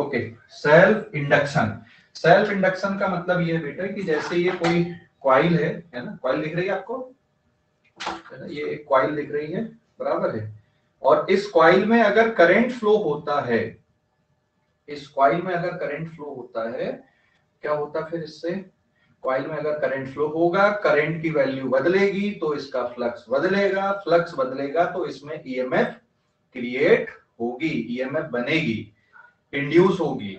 Okay, self induction. Self induction का मतलब ये है बेटा कि जैसे ये कोई कॉइल है ना, कॉइल दिख रही है आपको, है ना, ये एक कॉइल दिख रही है, बराबर है। और इस कॉइल में अगर करंट फ्लो होता है, इस कॉइल में अगर करंट फ्लो होता है, क्या होता है फिर इससे, कॉइल में अगर करंट फ्लो होगा, करंट की वैल्यू बदलेगी तो इसका फ्लक्स बदलेगा, फ्लक्स बदलेगा तो इसमें ईएमएफ क्रिएट होगी, ईएमएफ बनेगी, इंड्यूस होगी।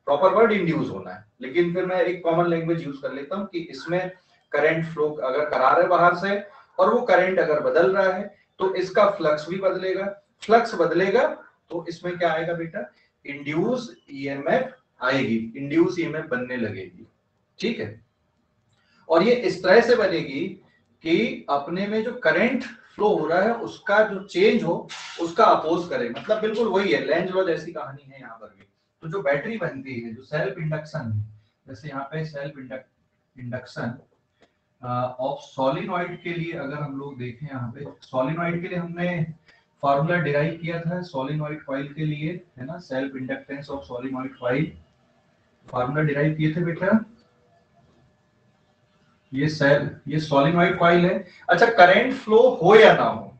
प्रॉपर वर्ड इंड्यूस होना है, लेकिन फिर मैं एक कॉमन लैंग्वेज यूज कर लेता हूं कि इसमें करंट फ्लो अगर करा रहे बाहर से और वो करंट अगर बदल रहा है तो इसका फ्लक्स भी बदलेगा, फ्लक्स बदलेगा तो इसमें क्या आएगा बेटा, इंड्यूस ईएमएफ आएगी, इंड्यूस ईएमएफ बनने लगेगी, ठीक है। और ये इस तरह से बनेगी कि अपने में जो करंट फ्लो हो रहा है उसका जो चेंज हो उसका अपोज करे, मतलब बिल्कुल वही है, लेंज लॉ जैसी कहानी है यहाँ पर भी। तो जो बैटरी बनती है, जो सेल्फ इंडक्शन, जैसे यहाँ पे सेल्फ इंडक्शन ऑफ सोलिनॉइड के लिए अगर हम लोग देखें, यहाँ पे सोलिनॉइड के लिए हमने फॉर्मूला डिराइव किया था सोलिनॉइड कॉइल के लिए, है ना, self inductance of solenoid coil, formula derive किए थे बेटा। ये सोलिनॉइड कॉइल है। अच्छा, करंट फ्लो हो या ना हो,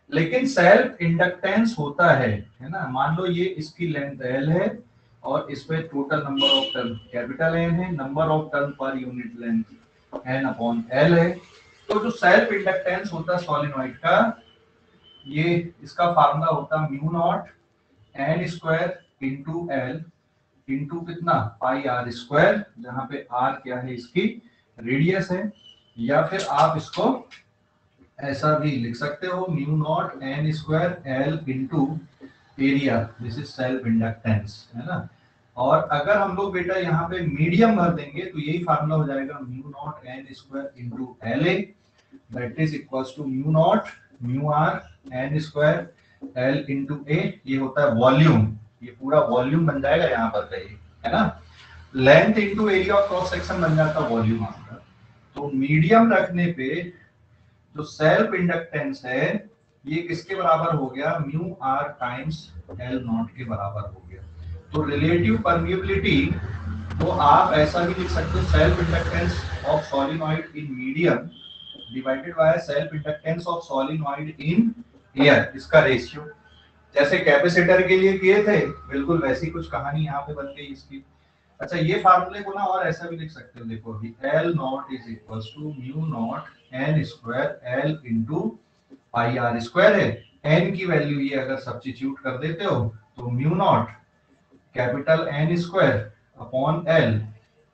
लेकिन सेल्फ इंडक्टेंस होता है ना। मान लो ये इसकी लेंथ L है और इस पे total number of turn capital N है, number of turn per unit length N upon L है। तो जो सेल्फ इंडक्टेंस होता है सोलिनॉइड का, ये इसका फार्मूला होता mu naught N square into L into कितना, पाई आर स्क्वायर, जहां पे आर क्या है, इसकी रेडियस है। या फिर आप इसको ऐसा भी लिख सकते हो, mu naught N square L into area, this is self inductance, है ना। और अगर हम लोग बेटा यहाँ पे मीडियम भर देंगे तो यही फार्मूला हो जाएगा, mu naught N square into L A, that is equals to mu naught mu R N square L into A, ये होता है वॉल्यूम, ये पूरा वॉल्यूम बन जाएगा यहाँ पर कहीं, है ना। Length into area of cross section बन जाता है वॉल्यूम आपका। तो मीडियम रखने पे जो सेल्फ इंडक्टेंस है ये किसके बराबर हो गया, mu r times L naught के बराबर हो गया। तो रिलेटिव परमिएबिलिटी तो आप ऐसा भी लिख सकते हो, self inductance of solenoid in medium divided by self inductance of solenoid in air, इसका रेशियो। जैसे कैपेसिटर के लिए किए थे, बिल्कुल वैसी कुछ कहानी यहाँ पे बन गई इसकी। अच्छा, ये फार्मूले को ना और ऐसा भी लिख सकते हो, देखो अभी L naught is equals to mu naught N square L into pi r square है। N की वैल्यू ये अगर सब्स्टिट्यूट कर देते हो तो mu naught capital N square upon L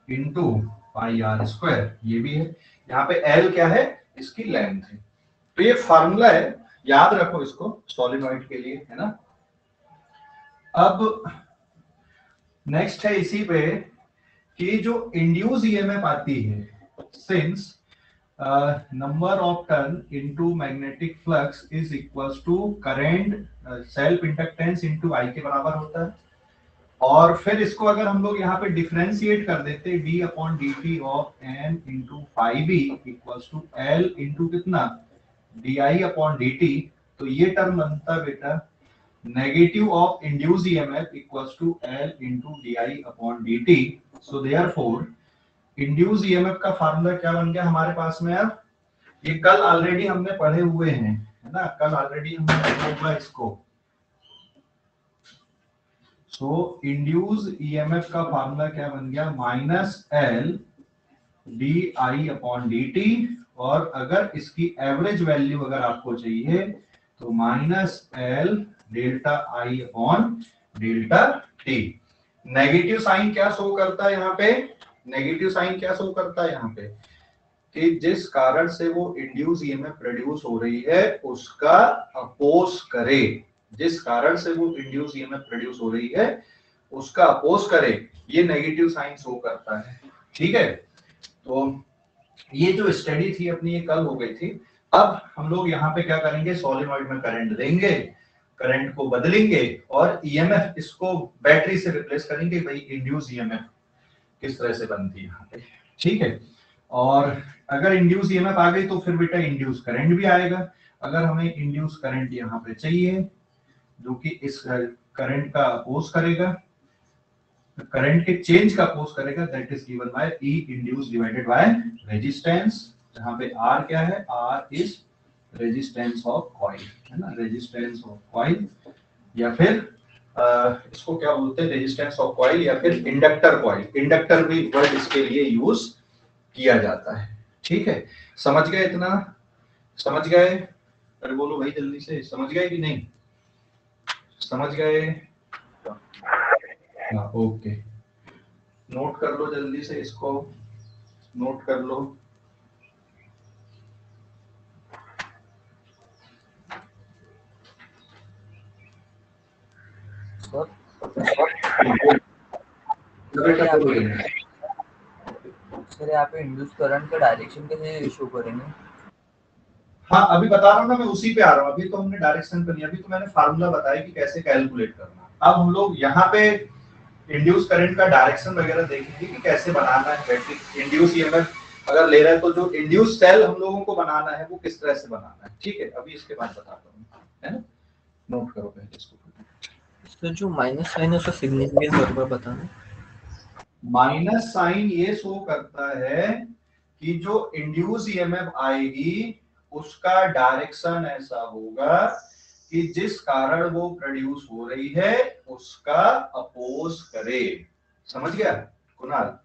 into pi r square, ये भी है। यहाँ पे L क्या है, इसकी लेंथ है। तो ये फार्मूला है, याद रखो इसको सोलिनॉइड के लिए, है ना। अब नेक्स्ट है इसी पे कि जो इंड्यूस ईएमएफ आती है, since number of turn into magnetic flux is equals to current self inductance into I के बराबर होता है। और फिर इसको अगर हम लोग यहाँ पे डिफरेंशिएट कर देते, d upon dt of n into phi B equals to l into कितना, di अपॉन dt, तो ये टर्म बनता है बेटा negative of induced EMF equals to L into di upon dt. So therefore induced EMF का formula क्या बन गया हमारे पास में अब, ये कल ऑलरेडी हमने पढ़े हुए हैं, है ना, कल ऑलरेडी हमने पढ़ा हुआ इसको। सो induced EMF का फार्मूला क्या बन गया, minus L di upon dt, और अगर इसकी एवरेज वैल्यू अगर आपको चाहिए तो minus L delta I upon delta T. Negative sign क्या शो करता है यहाँ पे, नेगेटिव साइन क्या शो करता है यहाँ पे, कि जिस कारण से वो इंड्यूस ईएमएफ प्रोड्यूस हो रही है उसका अपोज करे, जिस कारण से वो इंड्यूस ईएमएफ प्रोड्यूस हो रही है उसका अपोज करे, ये नेगेटिव साइन शो करता है, ठीक है। तो ये जो स्टडी थी अपनी ये कल हो गई थी। अब हम लोग यहाँ पे क्या करेंगे, सोलिनॉइड में करंट देंगे, करंट को बदलेंगे और ईएमएफ इसको बैटरी से रिप्लेस करेंगे, भाई इंड्यूस ईएमएफ किस तरह से बनती है यहाँ पे, ठीक है। और अगर इंड्यूस ईएमएफ आ गई तो फिर बेटा इंड्यूस करंट भी आएगा। अगर हमें इंड्यूस करंट यहाँ पे चाहिए जो कि इस करंट का अपोज करेगा, करंट के चेंज का अपोज करेगा, that is given by E induce divided by resistance, जहां पे आर क्या है, R is resistance of coil, है ना, रेजिस्टेंस ऑफ कॉइल, या फिर इसको क्या बोलते हैं, रेजिस्टेंस ऑफ कॉइल या फिर इंडक्टर कॉइल, इंडक्टर भी वर्ड इसके लिए यूज किया जाता है। ठीक है, समझ गए इतना, समझ गए, अरे बोलो भाई जल्दी से, समझ गए कि नहीं, समझ गए, हाँ ओके, नोट कर लो जल्दी से इसको, नोट कर लो। सर यहाँ पे इंड्यूस करंट का डायरेक्शन कैसे शो करेंगे? हाँ अभी बता रहा हूँ ना, मैं उसी पे आ रहा हूँ, अभी तो हमने डायरेक्शन पे नहीं, अभी तो मैंने फार्मूला बताया कि कैसे कैलकुलेट करना। अब हम लोग यहाँ पे इंड्यूस करंट का डायरेक्शन वगैरह देखेंगे कि कैसे बनाना है, बैटरी इंड्यूस ईएमएफ अगर ले रहा है तो जो इंड्यूस सेल हम लोगों को बनाना है वो किस तरह से बनाना है। ठीक है, अभी इसके बाद बताता हूँ, है ना, नोट करो पहले इसको। सर जो माइनस साइन है उसका सिग्निफिकेंस एक बार बताना। माइनस साइन ये शो करता है कि जो इंड्यूस ईएमएफ आएगी उसका डायरेक्शन ऐसा होगा कि जिस कारण वो प्रोड्यूस हो रही है उसका अपोज करे। समझ गया कुणाल?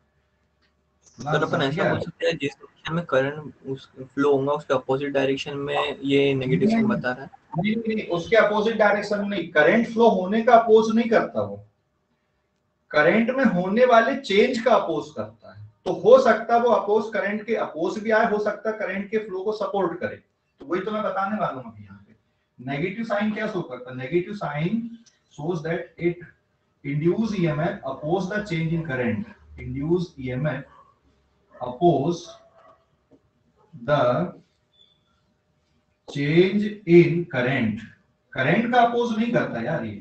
सर अपन ऐसा बोल सकते हैं जिस डायरेक्शन में करंट उस फ्लो होगा उसके अपोजिट डायरेक्शन में ये नेगेटिव साइन बता रहा है। नहीं नहीं, उसके अपोजिट डायरेक्शन में नहीं, करंट फ्लो होने का अपोज नहीं करता वो, करंट में होने वाले चेंज का अपोज करता है। तो हो सकता है वो अपोज करंट के अपोज भी आए, हो सकता है करंट के फ्लो को सपोर्ट करे। तो वही तो मैं बताने वाला हूं अभी। यहाँ पे नेगेटिव साइन क्या शो करता है, negative sign shows that it induce EMF oppose the change in current, induce EMF oppose the change in current, current का अपोज नहीं करता यार, ये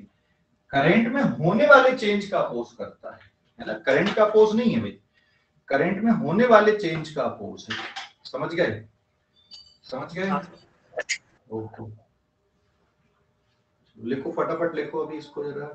करंट में होने वाले चेंज का अपोज करता है ना, करंट का अपोज नहीं है भाई, करंट में होने वाले चेंज का अपोज है। समझ गए, समझ गए, ओके, लिखो फटाफट लिखो अभी इसको जरा।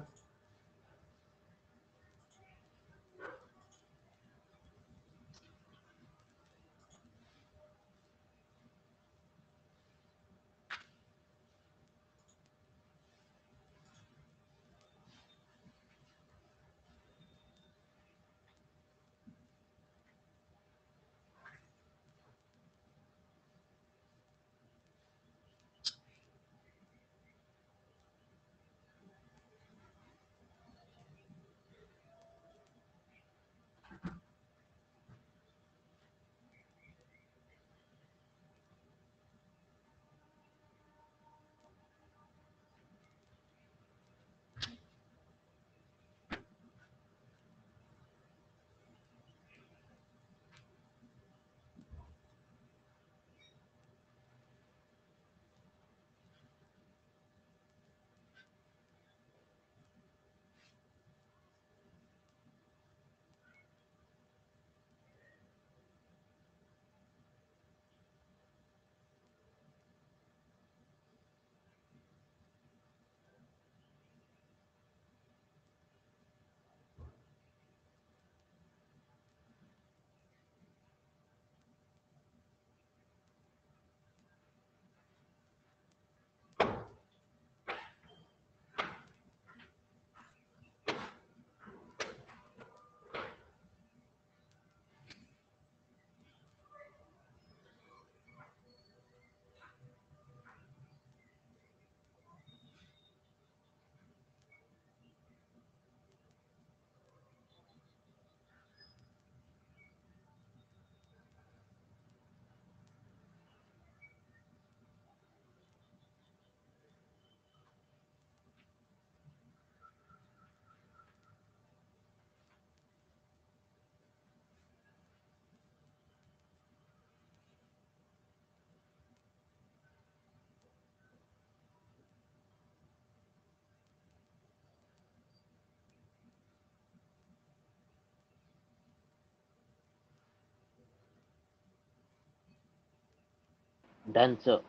Done sir.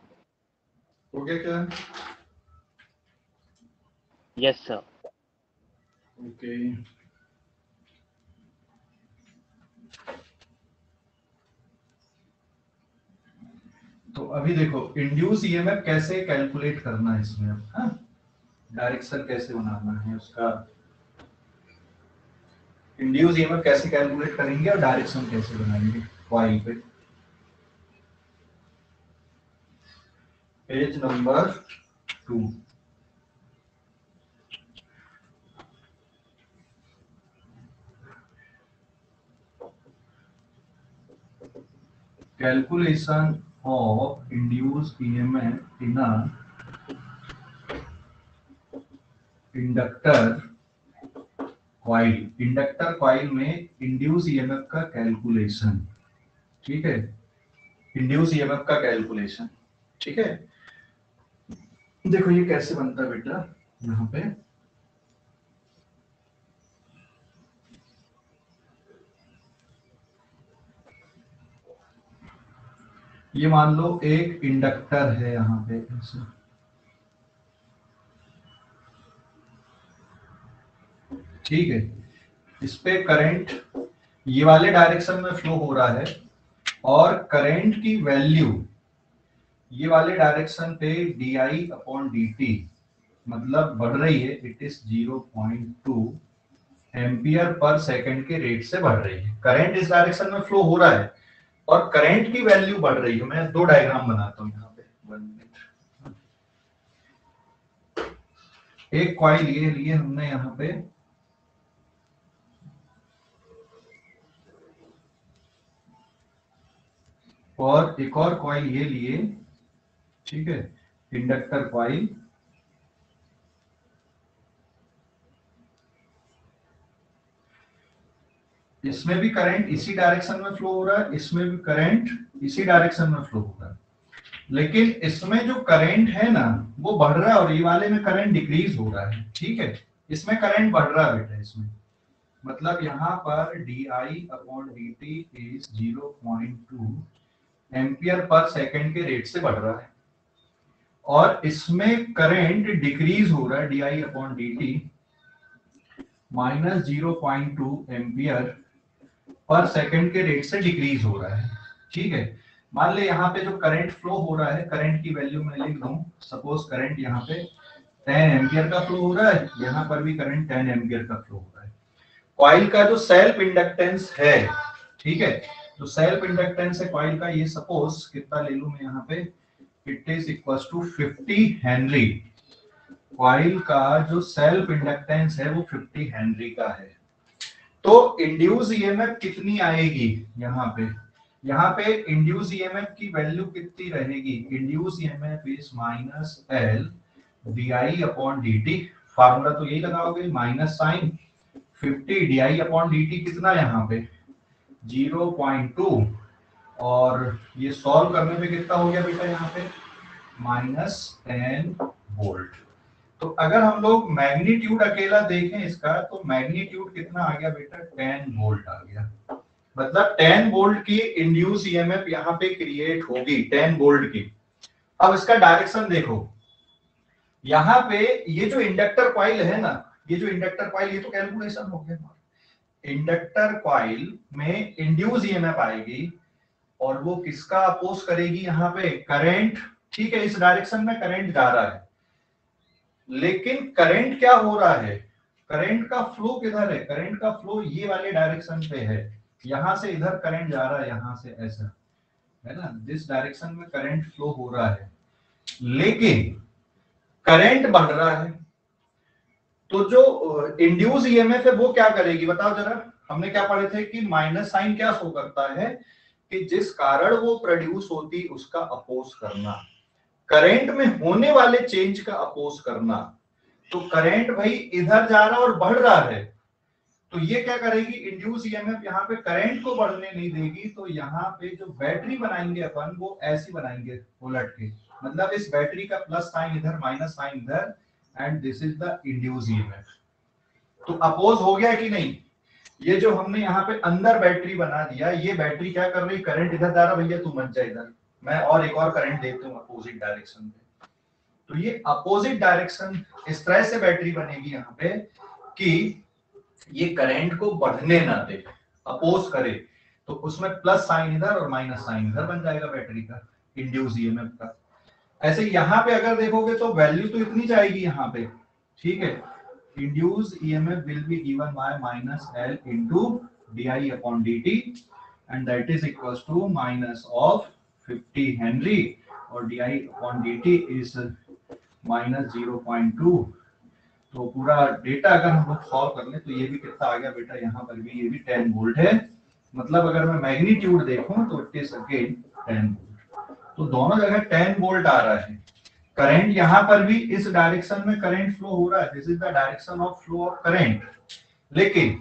हो गया क्या? Yes sir. ओके, अभी देखो इंड्यूस ईएमएफ कैसे कैलकुलेट करना है इसमें, हाँ डायरेक्शन कैसे बनाना है उसका, इंड्यूस ईएमएफ कैसे कैलकुलेट करेंगे और डायरेक्शन कैसे बनाएंगे कॉइल पे। Page number 2। Calculation of induced EMF in a inductor coil. Inductor coil में इंड्यूस ईएमएफ का कैलकुलेशन, ठीक है, इंड्यूस ईएमएफ का कैलकुलेशन, ठीक है। देखो ये कैसे बनता है बेटा, यहाँ पे ये मान लो एक इंडक्टर है यहाँ पे ऐसे, ठीक है, इस पे करंट ये वाले डायरेक्शन में फ्लो हो रहा है और करंट की वैल्यू ये वाले डायरेक्शन पे di/dt मतलब बढ़ रही है, it is 0.2 ampere per second के रेट से बढ़ रही है। करंट इस डायरेक्शन में फ्लो हो रहा है और करंट की वैल्यू बढ़ रही है। मैं दो डायग्राम बनाता हूं यहाँ पे, 1 मिनट। एक कॉइल ये लिए हमने यहाँ पे, और एक और कॉइल ये लिए, ठीक है, इंडक्टर कॉइल। इसमें भी करंट इसी डायरेक्शन में फ्लो हो रहा है, इसमें भी करंट इसी डायरेक्शन में फ्लो हो रहा है, लेकिन इसमें जो करंट है ना वो बढ़ रहा है और ये वाले में करंट डिक्रीज हो रहा है, ठीक है। इसमें करंट बढ़ रहा है बेटा, इसमें मतलब यहाँ पर di/dt is 0.2 ampere per second के रेट से बढ़ रहा है और इसमें करंट डिक्रीज हो रहा है, di/dt minus 0.2 ampere per second के रेट से डिक्रीज हो रहा है, ठीक है। मान ले यहाँ पे जो करंट फ्लो हो रहा है, करंट की वैल्यू मैं लिख दूं, सपोज करंट यहाँ पे 10 एम्पियर का फ्लो हो रहा है, यहाँ पर भी करंट 10 एम्पियर का फ्लो हो रहा है। कॉइल का जो सेल्फ इंडक्टेंस है, ठीक है, जो सेल्फ इंडक्टेंस है कॉइल का, ये सपोज कितना ले लूं मैं यहाँ पे, it is equal to 50 henry. Coil का जो सेल्फ इंडक्टेंस है वो 50 हेनरी का है। तो इंड्यूस ईएमएफ कितनी आएगी यहाँ पे इंड्यूस ईएमएफ की वैल्यू कितनी रहेगी, induce EMF is minus L di/dt। Formula तो यही लगाओगे, माइनस साइन 50 di/dt कितना यहाँ पे 0.2 और ये सॉल्व करने पे कितना हो गया बेटा यहाँ पे -10 वोल्ट। तो अगर हम लोग मैग्नीट्यूड अकेला देखें इसका, तो मैग्नीट्यूड कितना आ गया बेटा 10 वोल्ट आ गया। मतलब 10 वोल्ट की इंड्यूस ईएमएफ यहाँ पे क्रिएट होगी, 10 वोल्ट की। अब इसका डायरेक्शन देखो, यहाँ पे ये जो इंडक्टर कॉइल है ना, ये जो इंडक्टर कॉइल, ये तो कैलकुलेशन हो गया। इंडक्टर कॉइल में इंड्यूस ईएमएफ आएगी और वो किसका अपोज करेगी, यहाँ पे करंट, ठीक है, इस डायरेक्शन में करंट जा रहा है, लेकिन करंट क्या हो रहा है, करंट का फ्लो किधर है, करंट का फ्लो ये वाले डायरेक्शन पे है, यहां से इधर करंट जा रहा है, यहां से ऐसा है ना, दिस डायरेक्शन में करंट फ्लो हो रहा है, लेकिन करंट बढ़ रहा है। तो जो इंड्यूस ईएमएफ है वो क्या करेगी बताओ जरा, हमने क्या पढ़े थे कि माइनस साइन क्या शो करता है कि जिस कारण वो प्रोड्यूस होती उसका अपोज करना, करंट में होने वाले चेंज का अपोज करना। तो करंट भाई इधर जा रहा और बढ़ रहा है, तो ये क्या करेगी, इंड्यूस ईएमएफ यहाँ पे करंट को बढ़ने नहीं देगी। तो यहाँ पे जो बैटरी बनाएंगे अपन वो ऐसी बनाएंगे उलट के, मतलब इस बैटरी का प्लस साइन इधर माइनस साइन इधर, and this is the induce EMF. तो अपोज हो गया कि नहीं, ये जो हमने यहाँ पे अंदर बैटरी बना दिया, ये बैटरी क्या कर रही, करंट इधर जा रहा, भैया तू मत जा इधर, मैं और एक और करंट देता हूँ अपोजिट डायरेक्शन में। तो ये अपोजिट डायरेक्शन इस तरह से बैटरी बनेगी यहाँ पे कि ये करंट को बढ़ने ना दे, अपोज करे। तो उसमें प्लस साइन इधर और माइनस साइन इधर बन जाएगा बैटरी का, इंड्यूस ईएमएफ का। ऐसे यहाँ पे अगर देखोगे तो वैल्यू तो इतनी जाएगी यहाँ पे, ठीक है, induce EMF will be given by minus L into D upon D T and that is equals to minus of 50 henry और D upon D T is minus 0.2। तो पूरा डेटा अगर हम लोग सॉल्व कर ले तो ये भी कितना आ गया बेटा, यहाँ पर भी ये भी 10 वोल्ट है, मतलब अगर मैं मैग्नीट्यूड देखूं तो इट इज अगेन 10 वोल्ट। तो दोनों जगह 10 वोल्ट आ रहा है। करंट यहाँ पर भी इस डायरेक्शन में करंट फ्लो हो रहा है, this is the direction of flow of current. लेकिन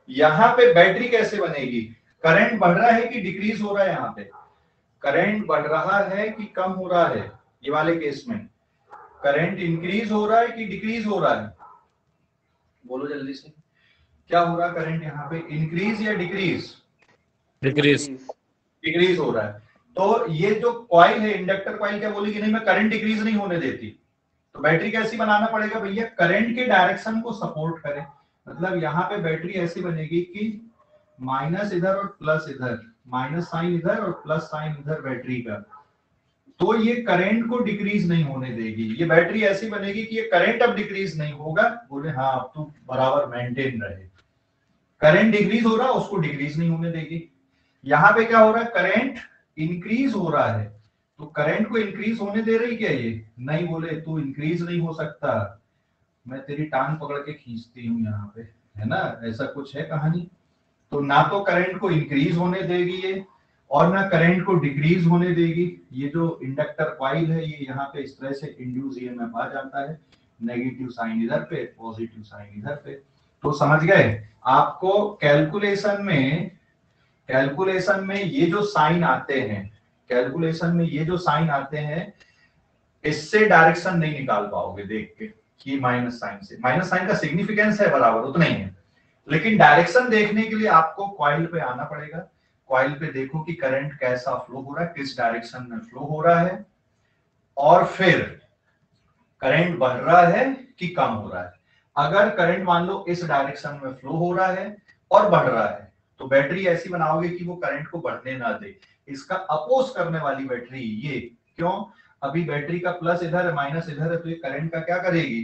यहाँ पे बैटरी कैसे बनेगी, करंट बढ़ रहा है कि डिक्रीज हो रहा है, यहाँ पे करंट बढ़ रहा है कि कम हो रहा है, ये वाले केस में करंट इंक्रीज हो रहा है कि डिक्रीज हो रहा है, बोलो जल्दी से, क्या हो रहा है करंट यहाँ पे, इंक्रीज या डिक्रीज, डिक्रीज डिक्रीज हो रहा है। तो ये जो कॉइल है इंडक्टर कॉइल क्या बोलेगी, नहीं मैं करंट डिक्रीज नहीं होने देती, तो बैटरी कैसी बनाना पड़ेगा भैया, करंट के डायरेक्शन को सपोर्ट करे, मतलब यहाँ पे बैटरी ऐसी बनेगी कि माइनस इधर और प्लस इधर, माइनस साइन इधर और प्लस साइन इधर बैटरी का, तो ये करंट को डिक्रीज नहीं होने देगी। ये बैटरी ऐसी बनेगी कि ये करंट अब डिक्रीज नहीं होगा, बोले हाँ अब तो बराबर मेंटेन रहे, करंट डिक्रीज हो रहा है उसको डिक्रीज नहीं होने देगी। यहाँ पे क्या हो रहा है, करंट इंक्रीज हो रहा है, तो करंट को इंक्रीज होने दे रही क्या ये, नहीं, बोले तू इंक्रीज नहीं हो सकता, मैं तेरी टांग पकड़ के खींचती हूँ यहाँ पे, है ना, ऐसा कुछ है कहानी। तो ना तो करंट को इंक्रीज होने देगी ये और ना करंट को डिक्रीज होने देगी। ये जो इंडक्टर कॉइल है ये यहाँ पे इस तरह से इंड्यूस ईएमएफ आ जाता है, नेगेटिव साइन इधर पे, पॉजिटिव साइन इधर पे। तो समझ गए, आपको कैलकुलेशन में ये जो साइन आते हैं, कैलकुलेशन में ये जो साइन आते हैं, इससे डायरेक्शन नहीं निकाल पाओगे देख के कि माइनस साइन से, माइनस साइन का सिग्निफिकेंस है बराबर उतना ही है, लेकिन डायरेक्शन देखने के लिए आपको कॉइल पे आना पड़ेगा। कॉइल पे देखो कि करंट कैसा फ्लो हो रहा है, किस डायरेक्शन में फ्लो हो रहा है, और फिर करंट बढ़ रहा है कि कम हो रहा है। अगर करंट मान लो इस डायरेक्शन में फ्लो हो रहा है और बढ़ रहा है, तो बैटरी ऐसी बनाओगे कि वो करंट को बढ़ने ना दे, इसका अपोज करने वाली बैटरी ये, क्यों, अभी बैटरी का प्लस इधर है माइनस इधर है, तो ये करंट का क्या करेगी,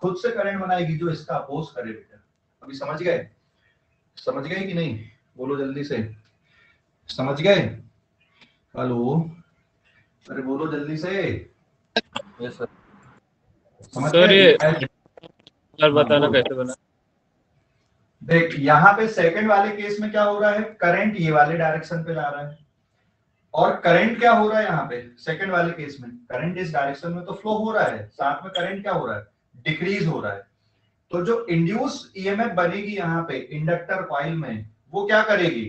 खुद से करंट बनाएगी जो इसका अपोज करे। बेटा अभी समझ गए, समझ गए कि नहीं, बोलो जल्दी से, समझ गए, हेलो, अरे बोलो जल्दी से। Yes sir. समझ सर गए? ये सर बताना कैसे बना। देख यहाँ पे सेकंड वाले केस में क्या हो रहा है, करंट ये वाले डायरेक्शन पे जा रहा है, और करंट क्या हो रहा है यहाँ पे सेकंड वाले केस में, करंट इस डायरेक्शन में तो फ्लो हो रहा है, साथ में करंट क्या हो रहा है, डिक्रीज हो रहा है। तो जो इंड्यूस ईएमएफ बनेगी यहाँ पे इंडक्टर कॉइल में, वो क्या करेगी,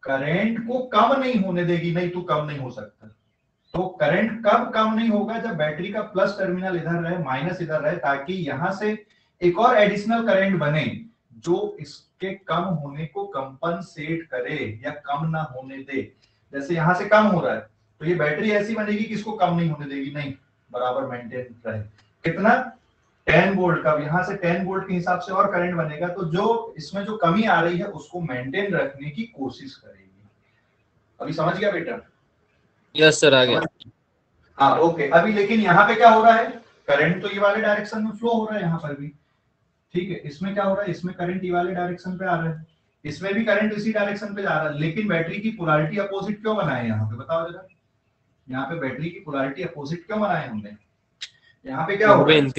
करंट को कम नहीं होने देगी, नहीं तो कम नहीं हो सकता। तो करंट कब कम नहीं होगा, जब बैटरी का प्लस टर्मिनल इधर रहे माइनस इधर रहे, ताकि यहां से एक और एडिशनल करंट बने जो इसके कम होने को कंपनसेट करे या कम ना होने दे। जैसे यहां से कम हो रहा है तो ये बैटरी ऐसी बनेगी कि इसको कम नहीं होने देगी, नहीं बराबर मेंटेन रहे। कितना, 10 वोल्ट का, यहां से 10 वोल्ट के हिसाब से और करंट बनेगा, तो जो इसमें जो कमी आ रही है उसको मेंटेन रखने की कोशिश करेगी। अभी समझ गया बेटा? यस सर आ गया। हाँ ओके। अभी लेकिन यहाँ पे क्या हो रहा है, करंट तो ये वाले डायरेक्शन में फ्लो हो रहा है यहाँ पर भी, ठीक है, इसमें क्या हो रहा है, इसमें करंट ये वाले डायरेक्शन पे आ रहा है, इसमें भी करंट इसी डायरेक्शन पे जा रहा है, लेकिन बैटरी की पोलैरिटी अपोजिट क्यों बनाए यहाँ पे, बताओ जरा, यहाँ पे बैटरी की पोलैरिटी अपोजिट क्यों बनाए हमने, यहाँ पे क्या हो रहा है,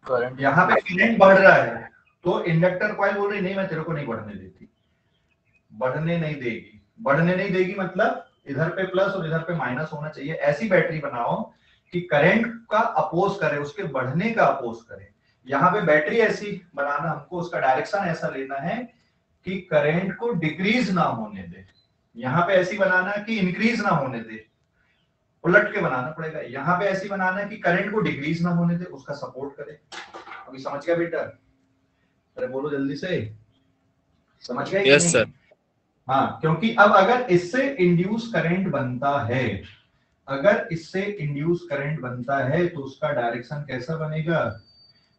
करंट यहाँ पे करंट बढ़ रहा है, तो इंडक्टर कॉइल बोल रही नहीं मैं तेरे को नहीं बढ़ने देती, बढ़ने नहीं देगी, बढ़ने नहीं देगी मतलब इधर पे प्लस और इधर पे माइनस होना चाहिए। ऐसी बैटरी बनाओ कि करंट का अपोज करे, उसके बढ़ने का अपोज करे। यहाँ पे बैटरी ऐसी बनाना, हमको उसका डायरेक्शन ऐसा लेना है कि करंट को डिक्रीज ना होने दे, यहाँ पे ऐसी बनाना कि इंक्रीज ना होने दे, उलट के बनाना पड़ेगा। यहाँ पे ऐसी बनाना कि करंट को डिक्रीज ना होने दे, उसका सपोर्ट करे। अभी समझ गया बेटा? अरे बोलो जल्दी से, समझ गया? Yes sir. हाँ, क्योंकि अब अगर इससे इंड्यूस करंट बनता है, अगर इससे इंड्यूस करंट बनता है तो उसका डायरेक्शन कैसा बनेगा,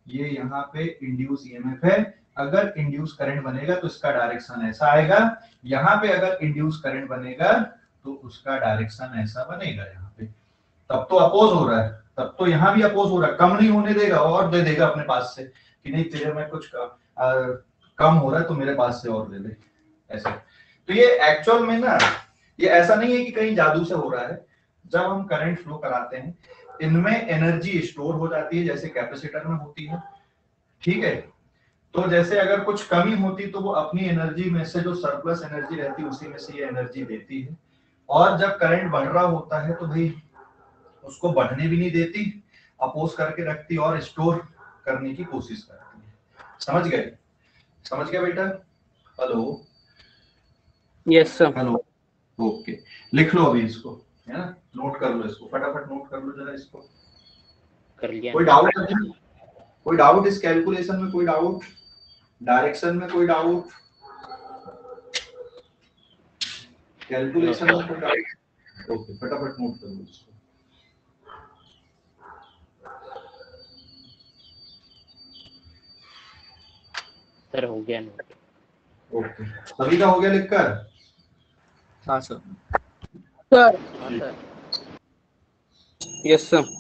ये यहाँ पे इंड्यूस ईएमएफ है, अगर इंड्यूस करंट बनेगा तो इसका डायरेक्शन ऐसा आएगा, यहाँ पे अगर इंड्यूस करंट बनेगा तो उसका डायरेक्शन ऐसा बनेगा यहाँ पे। तब तो अपोज हो रहा है, तब तो यहाँ भी अपोज हो रहा है, कम नहीं होने देगा और दे देगा अपने पास से कि नहीं तेरे में कुछ कम हो रहा है तो मेरे पास से और दे दे ऐसे। तो ये एक्चुअल में ना ये ऐसा नहीं है कि कहीं जादू से हो रहा है। जब हम करंट फ्लो कराते हैं इनमें एनर्जी स्टोर हो जाती है जैसे कैपेसिटर में होती है, ठीक है। तो जैसे अगर कुछ कमी होती तो वो अपनी एनर्जी में से जो सरप्लस एनर्जी रहती है उसी में से ये एनर्जी देती है। और जब करंट बढ़ रहा होता है तो भाई उसको बढ़ने भी नहीं देती, अपोज करके रखती और स्टोर करने की कोशिश करती है। समझ गए? समझ गए बेटा? Hello? Yes sir. Hello? Okay, लिख लो अभी इसको, है ना, नोट कर लो इसको, फटाफट नोट कर लो जरा इसको। कर लिया। कोई डाउट है? कोई डाउट इस कैलकुलेशन में? कोई डाउट? डायरेक्शन में कोई डाउट? कैलकुलेशन में कोई डाउट? ओके, फटाफट नोट कर लो इसको। सर हो गया नोट। ओके, सभी का हो गया लिखकर? हाँ सर। Sir yes sir.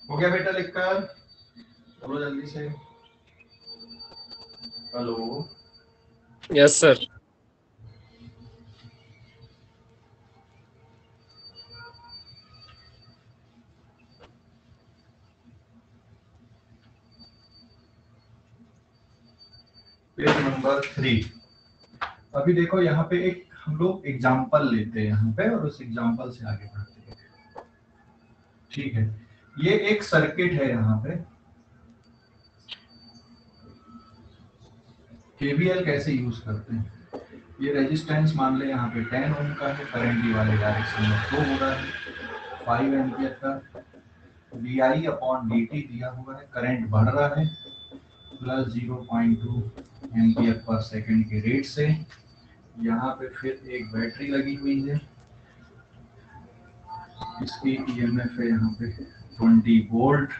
हो गया बेटा लिखकर? चलो जल्दी से। Hello? Yes sir. Page number 3। अभी देखो यहाँ पे एक हम लोग एग्जाम्पल लेते हैं यहाँ पे और उस एग्जाम्पल से आगे बढ़ते हैं, ठीक है। ये एक सर्किट है यहाँ पे, केवीएल कैसे यूज करते हैं। ये रेजिस्टेंस मान ले यहाँ पे 10 ओम का है, करंट ये वाले डायरेक्शन में फ्लो हो रहा है 5 एम्पियर का, vi/dt दिया हुआ है, करंट बढ़ रहा है प्लस 0.2 एम्पियर पर सेकंड के रेट से। यहाँ पे फिर एक बैटरी लगी हुई है, इसकी ईएमएफ है यहाँ पे 20 वोल्ट।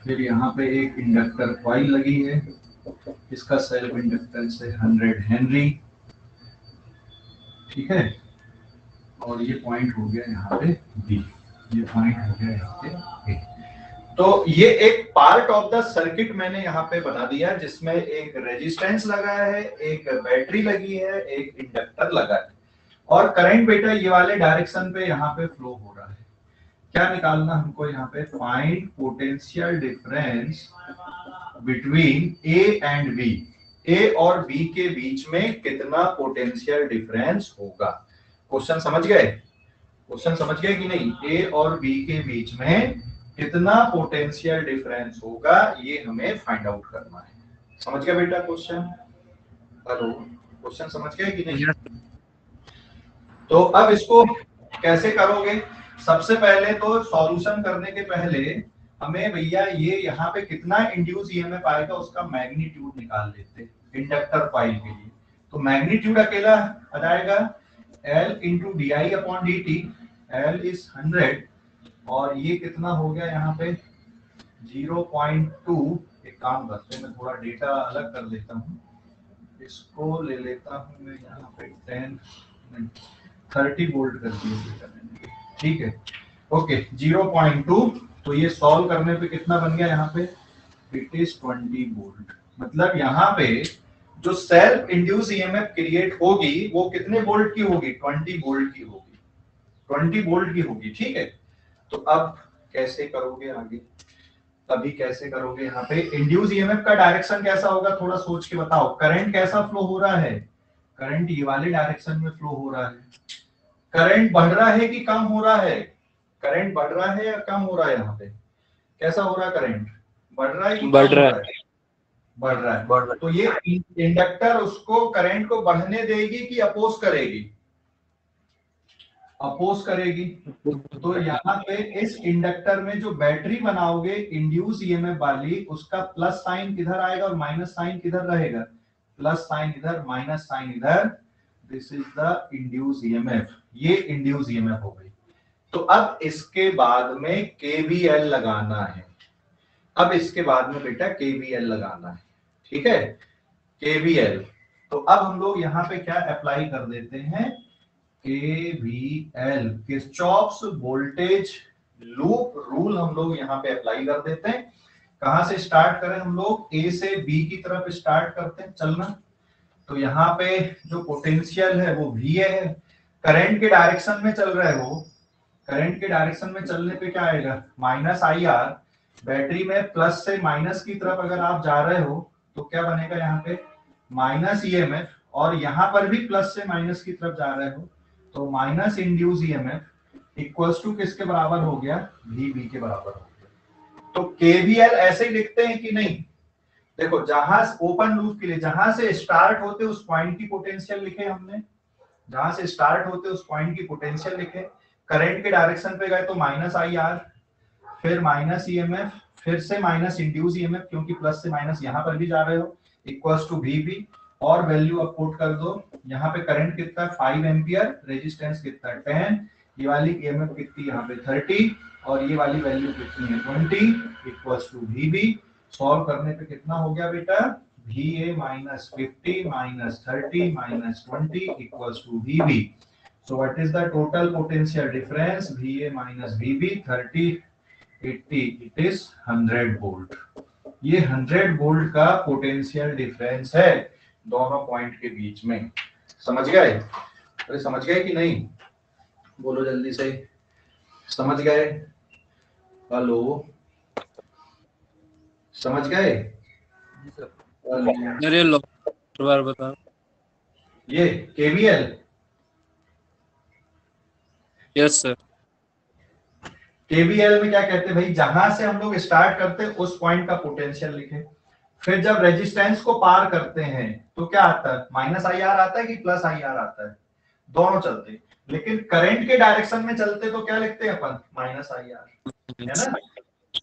फिर यहाँ पे एक इंडक्टर कॉइल लगी है, इसका सेल्फ इंडक्टेंस है 100 हेनरी, ठीक है। और ये पॉइंट हो गया यहाँ पे बी, ये पॉइंट हो गया यहाँ पे ए। तो ये एक पार्ट ऑफ द सर्किट मैंने यहाँ पे बना दिया जिसमें एक रेजिस्टेंस लगा है, एक बैटरी लगी है, एक इंडक्टर लगा है और करंट बेटा ये वाले डायरेक्शन पे यहाँ पे फ्लो हो रहा है। क्या निकालना हमको यहाँ पे? Find potential difference between A and B. A और बी के बीच में कितना पोटेंशियल डिफरेंस होगा। क्वेश्चन समझ गए? क्वेश्चन समझ गए कि नहीं? ए और बी के बीच में कितना पोटेंशियल डिफरेंस होगा ये हमें फाइंड आउट करना है। समझ गया बेटा क्वेश्चन? हेलो? क्वेश्चन समझ गए कि नहीं? तो अब इसको कैसे करोगे? सबसे पहले तो सॉल्यूशन करने के पहले हमें भैया ये यहाँ पे कितना इंड्यूस ईएमएफ आएगा उसका मैग्नीट्यूड निकाल लेते इंडक्टर कॉइल के लिए। तो मैग्नीट्यूड अकेला आ जाएगा L into di/dt, L is 100 और ये कितना हो गया यहाँ पे 0.2। एक काम करते हैं, मैं थोड़ा डेटा अलग कर लेता हूँ, इसको ले लेता हूँ मैं यहाँ पे 30 वोल्ट कर दिए बेटा मैंने, ठीक है। ओके 0.2, तो ये सॉल्व करने पे कितना बन गया यहाँ पे? It is 20 volt. मतलब यहाँ पे जो सेल्फ इंड्यूस ईएमएफ क्रिएट होगी वो कितने वोल्ट की होगी? 20 वोल्ट की होगी, 20 वोल्ट की होगी, ठीक है। तो अब कैसे करोगे आगे? अभी कैसे करोगे? यहाँ पे इंड्यूस ईएमएफ का डायरेक्शन कैसा होगा थोड़ा सोच के बताओ। करंट कैसा फ्लो हो रहा है? करंट ये वाले डायरेक्शन में फ्लो हो रहा है। करंट बढ़ रहा है कि कम हो रहा है? करंट बढ़ रहा है या कम हो रहा है? यहाँ पे कैसा हो रहा है करंट, बढ़ रहा है कि बढ़ कम हो रहा है। बढ़ रहा है। तो ये इंडक्टर उसको करंट को बढ़ने देगी कि अपोज करेगी, अपोज करेगी। तो यहाँ पे इस इंडक्टर में जो बैटरी बनाओगे इंड्यूस ईएमएफ वाली, उसका प्लस साइन किधर आएगा और माइनस साइन किधर रहेगा, प्लस साइन इधर माइनस साइन इधर, this is the induce EMF, ये इंड्यूस ईएमएफ हो गई। तो अब इसके बाद में केवीएल लगाना है, अब इसके बाद में बेटा केवीएल लगाना है, ठीक है, केवीएल। तो अब हम लोग यहाँ पे क्या अप्लाई कर देते हैं, KVL, Kirchhoff's voltage loop rule हम लोग यहाँ पे अप्लाई कर देते हैं। कहां से स्टार्ट करें हम लोग, ए से बी की तरफ स्टार्ट करते हैं चलना। तो यहाँ पे जो पोटेंशियल है वो VA है, करंट के डायरेक्शन में चल रहे हो, करंट के डायरेक्शन में चलने पे क्या आएगा, माइनस IR। बैटरी में प्लस से माइनस की तरफ अगर आप जा रहे हो तो क्या बनेगा यहाँ पे, माइनस EMF, और यहाँ पर भी प्लस से माइनस की तरफ जा रहे हो तो minus induce EMF equals to किसके बराबर हो गया, VB के बराबर हो गया। तो KVL ऐसे ही लिखते हैं कि नहीं, देखो जहां ओपन लूप के लिए जहां से स्टार्ट होते उस पॉइंट की पोटेंशियल लिखे हमने, जहां से स्टार्ट होते उस पॉइंट की पोटेंशियल लिखे, करंट के डायरेक्शन पे गए तो माइनस IR, फिर माइनस EMF, फिर से माइनस इंड्यूस EMF क्योंकि प्लस से माइनस यहाँ पर भी जा रहे हो, इक्वल्स टू VB, और वैल्यू अब पुट कर दो। यहाँ पे करंट कितना है 5 एम्पियर, रेजिस्टेंस कितना है 10, ये वाली EMF कितनी यहाँ पे 30, और ये वाली वैल्यू कितनी है 20, इक्वल्स टू VB। सॉल्व करने पे कितना हो गया बेटा, VA minus 50 minus 30 minus 20 equals to VB। So what is the total potential difference, VA minus VB, 30 80, it is 100 volt. ये 100 वोल्ट का पोटेंशियल डिफरेंस है दोनों पॉइंट के बीच में, समझ गए, अरे समझ गए कि नहीं, बोलो जल्दी से, समझ गए, हेलो, समझ गए, अरे लो बार बताओ। ये KVL, यस सर। KVL में क्या कहते हैं भाई, जहां से हम लोग स्टार्ट करते हैं उस पॉइंट का पोटेंशियल लिखे, फिर जब रेजिस्टेंस को पार करते हैं तो क्या आता है, माइनस IR आता है कि प्लस IR आता है, दोनों चलते हैं। लेकिन करंट के डायरेक्शन में चलते तो क्या लिखते हैं अपन, माइनस IR, है ना।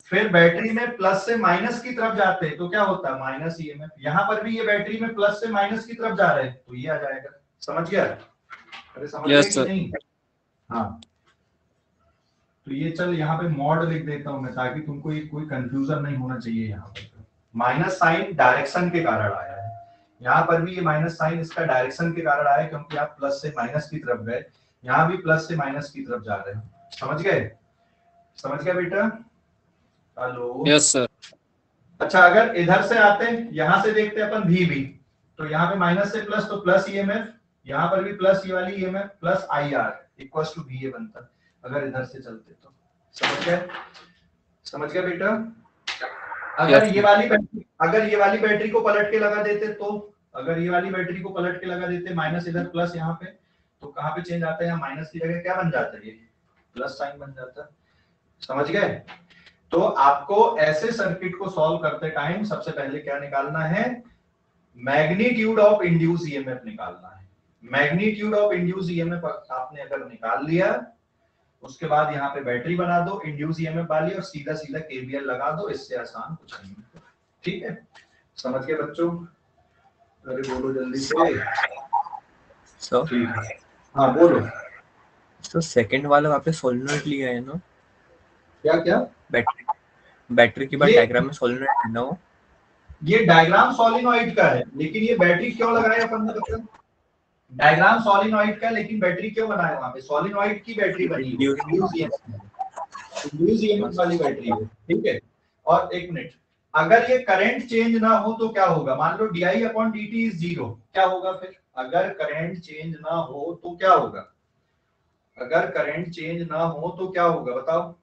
फिर बैटरी में प्लस से माइनस की तरफ जाते हैं तो क्या होता है, माइनस EMF। यहाँ पर भी ये बैटरी में प्लस से माइनस की तरफ जा रहे हैं तो ये आ जाएगा, समझ गया, अरे समझ गया कि नहीं, हाँ। तो ये चल यहाँ पे मॉड लिख देता हूं मैं ताकि तुमको कोई कंफ्यूजन नहीं होना चाहिए। यहाँ पर माइनस साइन डायरेक्शन के कारण आया है, यहाँ पर भी ये माइनस साइन इसका डायरेक्शन के कारण आया क्योंकि आप प्लस से माइनस की तरफ गए, यहाँ भी प्लस से माइनस की तरफ जा रहे हैं, समझ गए, समझ गया बेटा, हेलो, यस सर। अच्छा अगर इधर से आते हैं, यहाँ से देखते हैं अपन VB, तो यहाँ पे माइनस से प्लस तो प्लस EMF, यहाँ पर भी प्लस ये वाली EMF plus IR equals to VA बनता, अगर इधर से चलते तो, समझ गया बेटा। अगर ये वाली बैटरी को पलट के लगा देते तो, अगर ये वाली बैटरी को पलट के लगा देते, माइनस इधर प्लस यहाँ पे, तो कहाँ पे चेंज आता है, यहाँ माइनस की जगह क्या बन जाता है, ये प्लस साइन बन जाता है, समझ गए। तो आपको ऐसे सर्किट को सॉल्व करते टाइम सबसे पहले क्या निकालना है, मैग्नीट्यूड ऑफ इंड्यूस EMF निकालना है। मैग्नीट्यूड ऑफ इंड्यूस EMF आपने अगर निकाल लिया, उसके बाद यहाँ पे बैटरी बना दो इंड्यूस EMF वाली और सीधा सीधा KVL लगा दो, इससे आसान कुछ नहीं है, ठीक है, समझ गए बच्चों, अरे बोलो जल्दी से, ठीक है, हाँ बोलो। तो सेकंड वाला वहाँ पे सोलेनॉइड लिया है ना, क्या बैटरी की बात डायग्राम में सोलेनॉइड है ना, वो ये डायग्राम सोलेनॉइड का है, लेकिन ये बैटरी क्यों लगाया अपन ने, पता डायग्राम सोलेनॉइड का, लेकिन बैटरी क्यों बनाया वहां पे, सोलेनॉइड की बैटरी बनी है, इंड्यूस EMF वाली बैटरी है, ठीक है। और एक मिनट, अगर ये करंट चेंज ना हो तो क्या होगा, मान लो di/dt इज 0, क्या होगा फिर, अगर करंट चेंज ना हो तो क्या होगा, अगर करंट चेंज ना हो तो क्या होगा बताओ,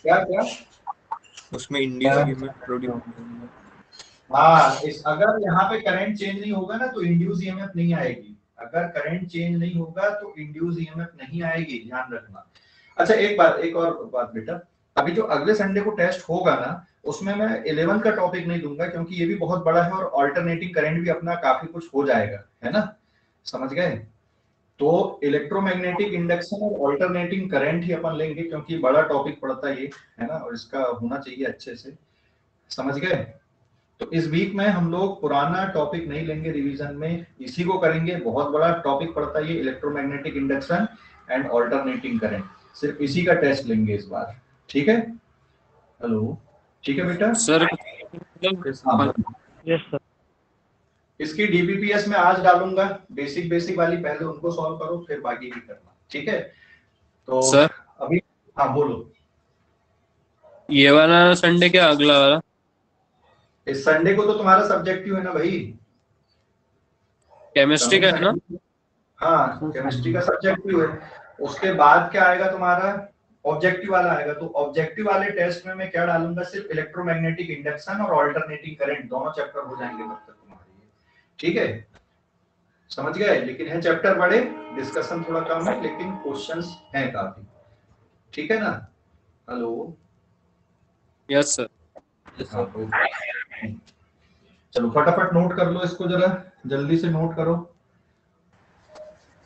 क्या उसमें इंड्यूस EMF प्रोड्यूस होगा, हाँ, अगर यहाँ पे करंट चेंज नहीं होगा ना तो इंड्यूस EMF नहीं आएगी, अगर करंट चेंज नहीं होगा तो इंड्यूस EMF नहीं आएगी, ध्यान रखना। अच्छा एक और बात बेटा, अभी जो अगले संडे को टेस्ट होगा ना, उसमें मैं 11 का टॉपिक नहीं दूंगा क्योंकि ये भी बहुत बड़ा है और ऑल्टरनेटिंग करंट भी अपना काफी कुछ हो जाएगा, है ना, समझ गए। तो इलेक्ट्रोमैग्नेटिक इंडक्शन और ऑल्टरनेटिंग करंट ही अपन लेंगे क्योंकि बड़ा टॉपिक पड़ता है ये, है ना, और इसका होना चाहिए अच्छे से, समझ गए। तो इस वीक में हम लोग पुराना टॉपिक नहीं लेंगे रिवीजन में, इसी को करेंगे। बहुत बड़ा टॉपिक पड़ता है ये electromagnetic induction and alternating current, सिर्फ इसी का टेस्ट लेंगे इस बार, ठीक है। हेलो, ठीक है बेटा। सर हाँ, यस सर। इसकी डीबीपीएस में आज डालूंगा, बेसिक बेसिक वाली पहले उनको सॉल्व करो, फिर बाकी भी करना, ठीक है। तो सर अभी हाँ बोलो। ये वाला संडे क्या अगला वाला? इस संडे को तो तुम्हारा सब्जेक्टिव है ना भाई, केमिस्ट्री का है ना? हाँ केमिस्ट्री का सब्जेक्टिव है। उसके बाद क्या आएगा तुम्हारा, ऑब्जेक्टिव वाला आएगा। तो ऑब्जेक्टिव वाले टेस्ट में मैं क्या डालूंगा, सिर्फ इलेक्ट्रोमैग्नेटिक इंडक्शन और ऑल्टरनेटिंग करंट, दोनों चैप्टर हो जाएंगे तब तक तुम्हारे, ठीक है, समझ गए। लेकिन है चैप्टर बड़े, डिस्कशन थोड़ा कम है, लेकिन क्वेश्चंस हैं काफी, ठीक है ना। Hello, yes sir. हाँ, ओके। चलो फटाफट नोट कर लो इसको, जरा जल्दी से नोट करो।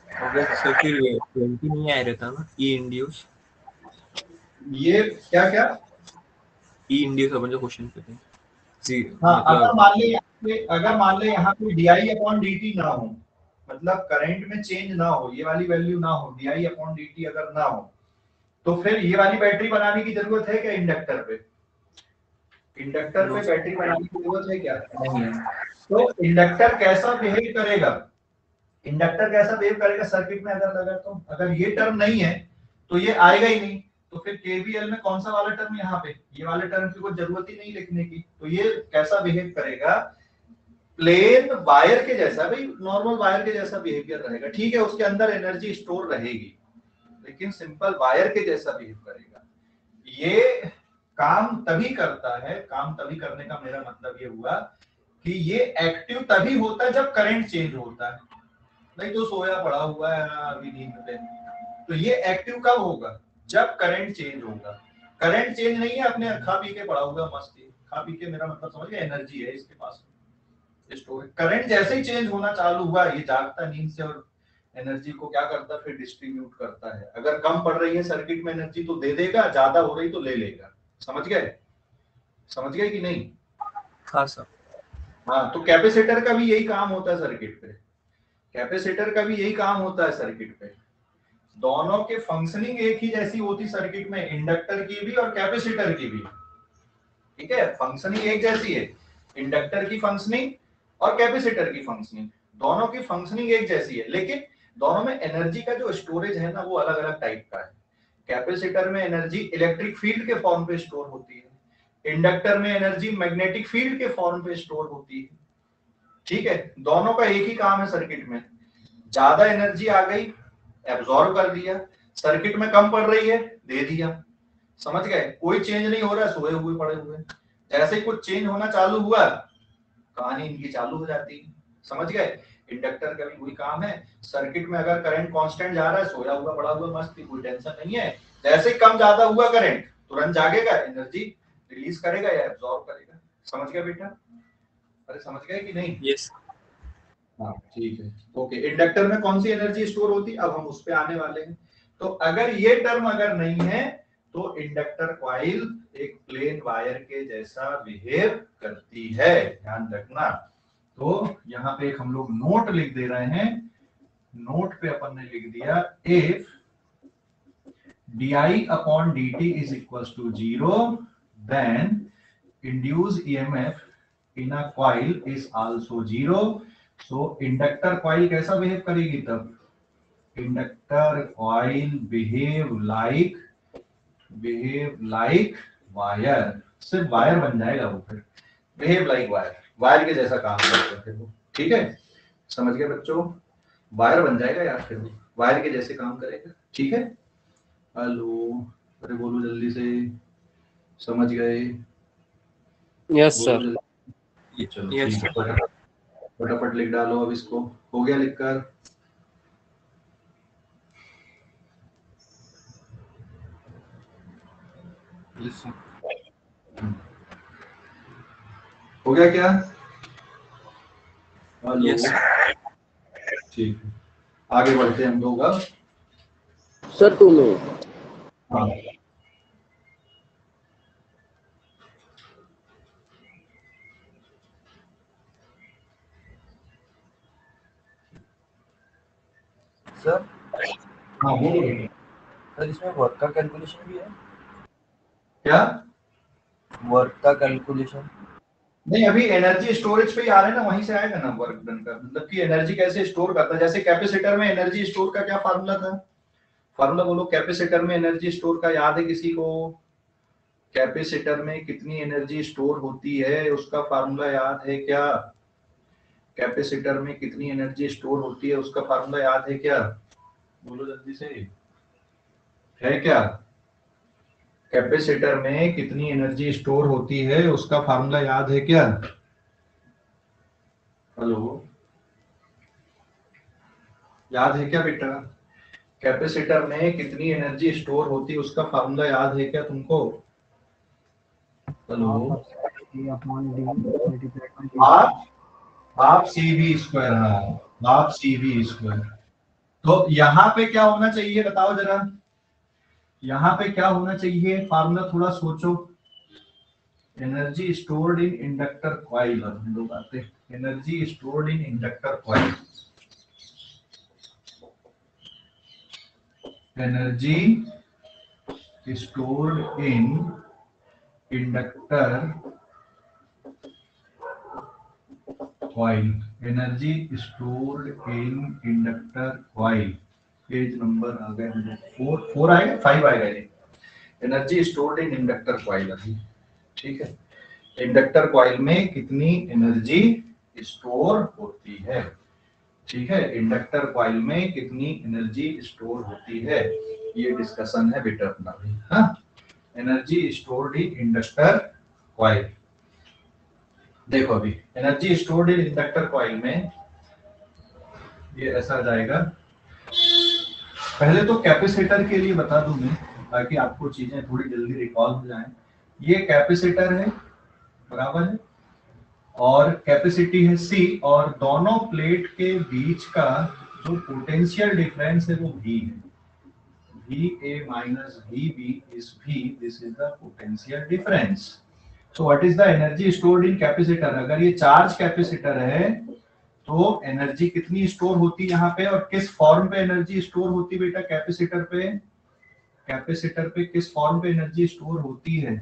सर फिर 20 नहीं आ रहा था ना, ई इंड्यूस। ये क्या क्या, ई इंड्यूस अपन जो क्वेश्चन पे थे जी, हाँ मतलब अगर मान ले यहाँ पे डीआई अपॉन डी ना हो, मतलब करंट में चेंज ना हो, ये वाली वैल्यू ना हो, डीआई अपॉन डी अगर ना हो, तो फिर ये वाली बैटरी बनाने की जरूरत है क्या इंडक्टर पे? इंडक्टर पे बैटरी बनाने की जरूरत है क्या? नहीं है। तो इंडक्टर कैसा बिहेव करेगा, इंडक्टर कैसा बिहेव करेगा सर्किट में, अगर लगा तो अगर ये टर्म नहीं है तो ये आएगा ही नहीं। तो फिर केवीएल में कौन सा वाला टर्म, यहाँ पे ये वाले टर्म की कोई जरूरत ही नहीं लिखने की। तो ये कैसा बिहेव करेगा, प्लेन वायर के जैसा, भाई नॉर्मल वायर के जैसा बिहेवियर रहेगा, ठीक है, उसके अंदर एनर्जी स्टोर रहेगी, लेकिन सिंपल वायर के जैसा बिहेव करेगा। ये काम तभी करता है, काम तभी करने का मेरा मतलब ये हुआ कि ये एक्टिव तभी होता है जब करंट चेंज होता है, नहीं तो सोया पड़ा हुआ है अभी नींद पे। तो ये एक्टिव कब होगा, जब करंट चेंज होगा। करंट चेंज नहीं है, अपने खा पी के पड़ा हुआ मस्ती, खा पी के मेरा मतलब समझ गया, एनर्जी है इसके पास स्टोर। करंट जैसे ही चेंज होना चालू हुआ, ये जागता नींद से और एनर्जी को क्या करता है, फिर डिस्ट्रीब्यूट करता है। अगर कम पड़ रही है सर्किट में एनर्जी तो दे देगा, ज्यादा हो रही तो ले लेगा, समझ गए, समझ गए कि नहीं। हाँ सर। हाँ, तो कैपेसिटर का भी यही काम होता है सर्किट पे, कैपेसिटर का भी यही काम होता है सर्किट पे। दोनों के फंक्शनिंग एक ही जैसी होती सर्किट में, इंडक्टर की भी और कैपेसिटर की भी, ठीक है, फंक्शनिंग एक जैसी है। इंडक्टर की फंक्शनिंग और कैपेसिटर की फंक्शनिंग, दोनों की फंक्शनिंग एक जैसी है, लेकिन दोनों में एनर्जी का जो स्टोरेज है ना, वो अलग अलग टाइप का है। कैपेसिटर में एनर्जी इलेक्ट्रिक फील्ड के फॉर्म पे स्टोर होती है, इंडक्टर में एनर्जी मैग्नेटिक फील्ड के फॉर्म पे स्टोर होती है, ठीक है। दोनों का एक ही काम है सर्किट में, ज्यादा एनर्जी आ गई एब्जॉर्ब कर दिया, सर्किट में कम पड़ रही है दे दिया, समझ गए। कोई चेंज नहीं हो रहा है, सोए हुए पड़े हुए, जैसे ही कुछ चेंज होना चालू हुआ कहानी इनकी चालू हो जाती है, समझ गए। इंडक्टर का भी वही काम है, सर्किट में अगर करंट कांस्टेंट जा रहा है, सोया हुआ पड़ा हुआ मस्त, कोई टेंशन नहीं है। जैसे ही कम ज्यादा हुआ करंट, तुरंत जागेगा, एनर्जी रिलीज करेगा या एब्जॉर्ब करेगा, समझ गया बेटा, अरे समझ गए कि नहीं। यस। हाँ ठीक है, ओके। इंडक्टर में कौन सी एनर्जी स्टोर होती है, अब हम उस पे आने वाले हैं। तो अगर ये टर्म अगर नहीं है तो इंडक्टर कॉइल एक प्लेन वायर के जैसा बिहेव करती है, ध्यान रखना। तो यहाँ पे एक हम लोग नोट लिख दे रहे हैं, नोट पे अपन ने लिख दिया, if di upon dt is equals to 0 then induced EMF in a coil is also 0। so inductor coil कैसा बिहेव करेगी तब, inductor coil behave like wire, सिर्फ वायर बन जाएगा वो, फिर बिहेव लाइक वायर, वायर के जैसा काम करेगा फिर वो, ठीक है, समझ गए बच्चों, वायर बन जाएगा यार, फिर वो वायर के जैसे काम करेगा, ठीक है। हेलो, अरे बोलो जल्दी से, समझ गए, यस बोलो सर। जल्दी। चलो यस ठीक है, सर। फटाफट लिख डालो अब इसको, हो गया लिखकर। लिसन। हो गया क्या? यस ठीक है, आगे बढ़ते हैं हम लोग अब। Sir 2 minute. हाँ सर। हाँ बोलो। सर इसमें वर्क का कैलकुलेशन भी है? क्या? वर्क का कैलकुलेशन? नहीं, अभी एनर्जी स्टोरेज पे ही आ रहे हैं ना, वहीं से आएगा ना वर्क डन का, मतलब कि एनर्जी कैसे स्टोर करता है। जैसे कैपेसिटर में एनर्जी स्टोर का क्या फार्मूला था? फार्मूला बोलो। कैपेसिटर में एनर्जी स्टोर का याद है किसी को? कैपेसिटर में कितनी एनर्जी स्टोर होती है उसका फार्मूला याद है क्या? कैपेसिटर में कितनी एनर्जी स्टोर होती है उसका फार्मूला याद है क्या? बोलो जल्दी से, है क्या? कैपेसिटर में कितनी एनर्जी स्टोर होती है उसका फार्मूला याद है क्या? हेलो, याद है क्या बेटा? कैपेसिटर में कितनी एनर्जी स्टोर होती है उसका फार्मूला याद है क्या तुमको? Hello, half C V square. हाँ, हाफ सी वी स्क्वायर। तो यहाँ पे क्या होना चाहिए बताओ जरा, यहाँ पे क्या होना चाहिए फार्मूला, थोड़ा सोचो। Energy stored in inductor coil, हम लोग आते हैं energy stored in inductor coil. Energy stored in inductor coil. Energy stored in inductor coil. Page number आ गए हम लोग, 4 आएगा, 5 आएगा ये। Energy stored in inductor coil अभी, ठीक है। इंडक्टर कॉइल में कितनी एनर्जी स्टोर होती है, ठीक है। इंडक्टर कॉइल में कितनी एनर्जी स्टोर होती है, ये डिस्कशन है बेटा अपना भी। हाँ, energy stored in inductor coil. देखो अभी energy stored in inductor coil में ये ऐसा जाएगा। पहले तो कैपेसिटर के लिए बता दूं मैं, ताकि आपको चीजें थोड़ी जल्दी रिकॉल हो जाएं। ये कैपेसिटर है, बराबर है, और कैपेसिटी है C, और दोनों प्लेट के बीच का जो पोटेंशियल डिफरेंस है वो V है। VA minus VB is V. This is the potential difference. So what is the energy stored in capacitor? अगर ये चार्ज कैपेसिटर है तो एनर्जी कितनी स्टोर होती है यहाँ पे, और किस फॉर्म पे एनर्जी स्टोर होती है बेटा कैपेसिटर पे? कैपेसिटर पे किस फॉर्म पे एनर्जी स्टोर होती है,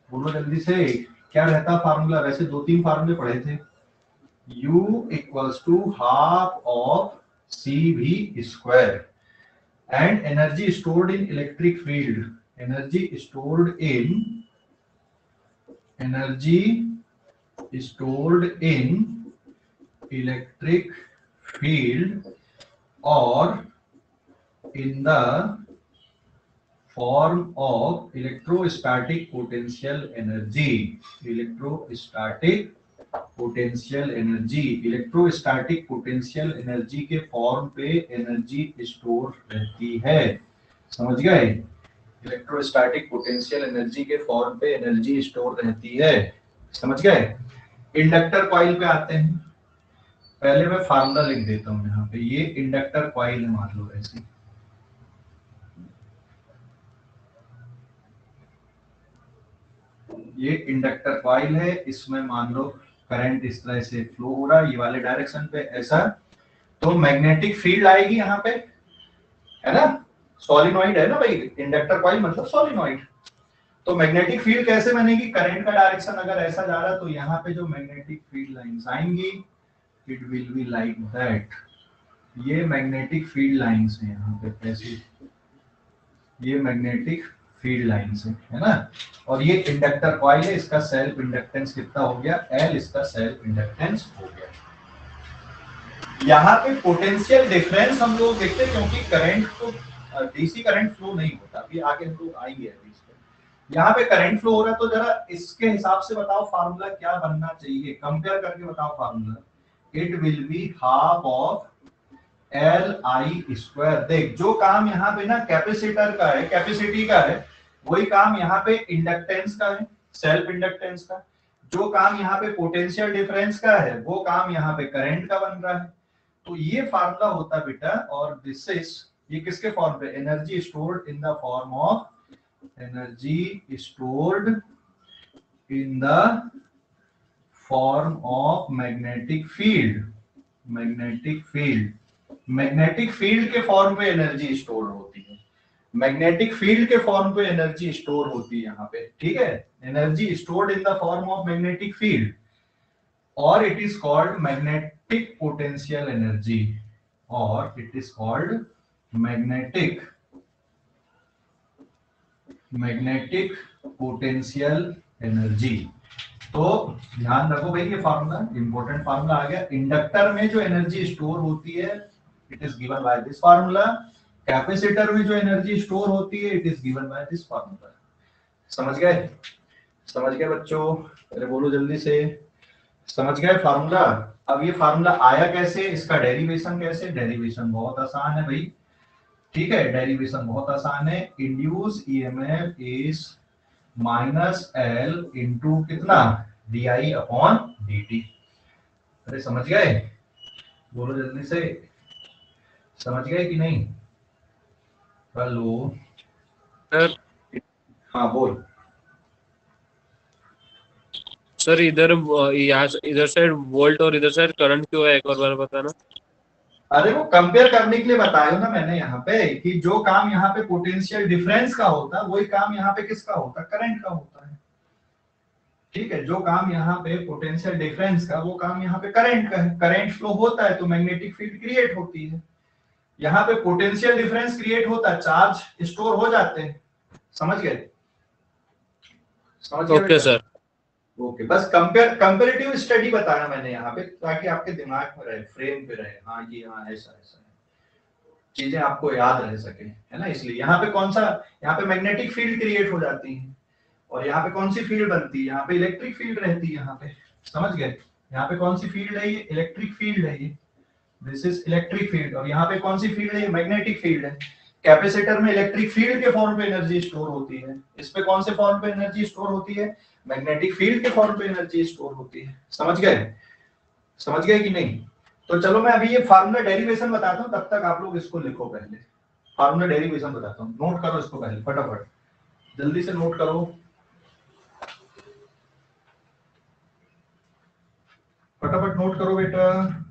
बोलो जल्दी से। क्या रहता फार्मूला? वैसे 2-3 फार्मूले पढ़े थे। U equals to half of CV square and energy stored in electric field. Energy stored in electric field or in the form of electrostatic potential energy. Electrostatic potential energy के फॉर्म पे energy store रहती है, समझ गए? Electrostatic potential energy के form पे energy store रहती है, समझ गए? इंडक्टर कॉइल पे आते हैं। पहले मैं फार्मूला लिख देता हूं यहाँ पे। ये इंडक्टर कॉइल है, मान लो ऐसे, ये इंडक्टर कॉइल है, इसमें मान लो करंट इस तरह से फ्लो हो रहा है, ये वाले डायरेक्शन पे ऐसा। तो मैग्नेटिक फील्ड आएगी यहाँ पे, है ना, सॉलिनॉइड है ना भाई, इंडक्टर कॉइल मतलब सॉलिनॉइड। तो मैग्नेटिक फील्ड कैसे बनेगी? करंट का डायरेक्शन अगर ऐसा जा रहा तो यहाँ पे जो मैग्नेटिक फील्ड लाइंस आएंगी, it will be like that. ये मैग्नेटिक फील्ड लाइंस है यहाँ पे ऐसे, ये मैग्नेटिक फील्ड लाइंस है ना। और ये इंडक्टर कॉइल है, इसका सेल्फ इंडक्टेंस कितना हो गया? L, इसका सेल्फ इंडक्टेंस हो गया। यहाँ पे पोटेंशियल डिफरेंस हम लोग देखते हैं, क्योंकि करंट तो डीसी करंट फ्लो नहीं होता, अभी आगे हम लोग आएंगे अभी इस पे। यहाँ पे करंट फ्लो हो रहा है, तो जरा इसके हिसाब से बताओ फार्मूला क्या बनना चाहिए, कंपेयर करके बताओ formula. It will be half of L I square. देख, जो काम यहाँ पे ना कैपेसिटर का है, कैपेसिटी का है, वही काम यहाँ पे इंडक्टेंस का है, सेल्फ इंडक्टेंस का। जो काम यहाँ पे पोटेंशियल डिफरेंस का है वो काम यहाँ पे करंट का बन रहा है। तो ये फार्मूला होता है बेटा, और दिस इज, ये किसके फॉर्म पे, energy stored in the form of, energy stored in the form of magnetic field. Magnetic field, magnetic field के फॉर्म पे एनर्जी स्टोर होती है, मैग्नेटिक फील्ड के फॉर्म पे एनर्जी स्टोर होती है यहाँ पे, ठीक है, energy stored in the form of magnetic field, और it is called magnetic potential energy, और it is called magnetic potential energy. तो ध्यान रखो भाई, ये फार्मूला इंपॉर्टेंट फार्मूला आ गया। इंडक्टर में जो एनर्जी स्टोर होती है it is given by this formula, capacitor में जो एनर्जी स्टोर होती है it is given by this formula. समझ गए? समझ गए बच्चों? अरे बोलो जल्दी से, समझ गए फार्मूला? अब ये फार्मूला आया कैसे, इसका डेरिवेशन कैसे? डेरिवेशन बहुत आसान है भाई, ठीक है, डेरिवेशन बहुत आसान है। Induce EMF is minus L into कितना, D I upon D T. अरे समझ गए? बोलो जल्दी से, समझ गए कि नहीं? Hello sir. हाँ बोल। सर इधर यहाँ इधर साइड वोल्ट और इधर साइड करंट क्यों है, एक और बार बताना। अरे वो कंपेयर करने के लिए बताया ना मैंने यहाँ पे, कि जो काम यहाँ पे पोटेंशियल डिफरेंस का होता है वही काम यहाँ पे किसका होता है, करंट का होता है, ठीक है। जो काम यहाँ पे पोटेंशियल डिफरेंस का, वो काम यहाँ पे करंट का है। करंट फ्लो होता है तो मैग्नेटिक फील्ड क्रिएट होती है। यहाँ पे पोटेंशियल डिफरेंस क्रिएट होता है, चार्ज स्टोर हो जाते हैं। समझ गए? समझ गए? Okay sir. ओके, बस कंपेरेटिव स्टडी बताया मैंने यहाँ पे, ताकि आपके दिमाग में रहे, फ्रेम पे रहे, हाँ ये हाँ ऐसा ऐसा है, चीजें आपको याद रह सके, है ना। इसलिए यहाँ पे कौन सा, यहाँ पे मैग्नेटिक फील्ड क्रिएट हो जाती है, और यहाँ पे कौन सी फील्ड बनती है, यहाँ पे इलेक्ट्रिक फील्ड रहती है यहाँ पे। समझ गए? यहाँ पे कौन सी फील्ड है, ये इलेक्ट्रिक फील्ड है, ये दिस इज इलेक्ट्रिक फील्ड। और यहाँ पे कौन सी फील्ड है, ये मैग्नेटिक फील्ड है। कैपेसिटर में इलेक्ट्रिक फील्ड के फॉर्म पे एनर्जी स्टोर होती है, इस पे कौन से फॉर्म पे एनर्जी स्टोर होती है, मैग्नेटिक फील्ड के फॉर्म पे एनर्जी स्टोर होती है। समझ गए? समझ गए कि नहीं? तो चलो मैं अभी ये फार्मूला डेरिवेशन बताता हूँ, तब तक आप लोग इसको लिखो। पहले फार्मूला डेरिवेशन बताता हूँ, नोट करो इसको पहले, फटाफट जल्दी से नोट करो, फटाफट नोट करो बेटा।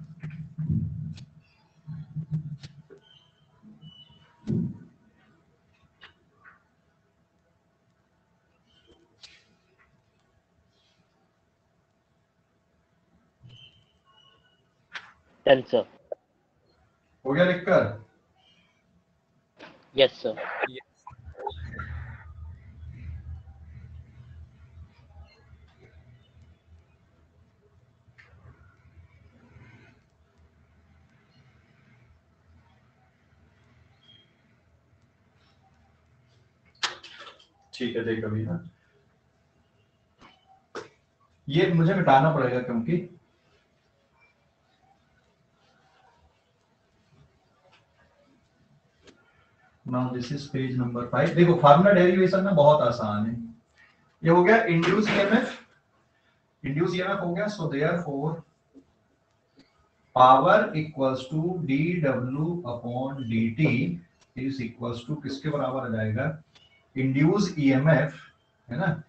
Done, sir. हो गया लिखकर? Yes, sir. ठीक है, देख अभी ना, ये मुझे मिटाना पड़ेगा क्योंकि now this is page number 5। देखो फार्मूला डेरिवेशन में बहुत आसान है। ये हो गया इंड्यूस ईएमएफ, इंड्यूस ईएमएफ हो गया। So therefore power equals to dw अपॉन dt इज इक्वल्स टू किसके बराबर आ जाएगा, इंड्यूस ईएमएफ, है ना,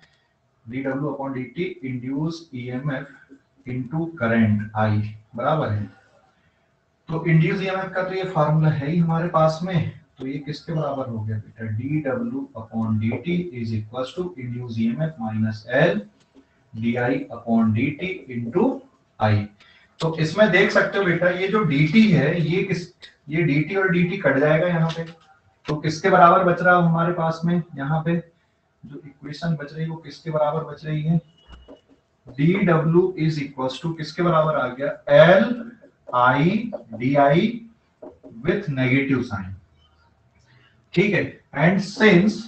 dw अपॉन dt induce EMF into current I बराबर है। तो इंड्यूस ईएमएफ का तो ये फार्मूला है ही हमारे पास में, तो ये किसके बराबर हो गया बेटा, dw अपॉन dt is equals to induce EMF minus l di upon dt into I। तो इसमें देख सकते हो बेटा, ये जो dt है ये किस, ये dt और dt कट जाएगा यहाँ पे, तो किसके बराबर बच रहा है हमारे पास में, यहाँ पे जो इक्वेशन बच रही है वो किसके बराबर बच रही है, dw इज इक्वल्स टू किसके बराबर आ गया, l I di with negative sign, ठीक है। एंड सिंस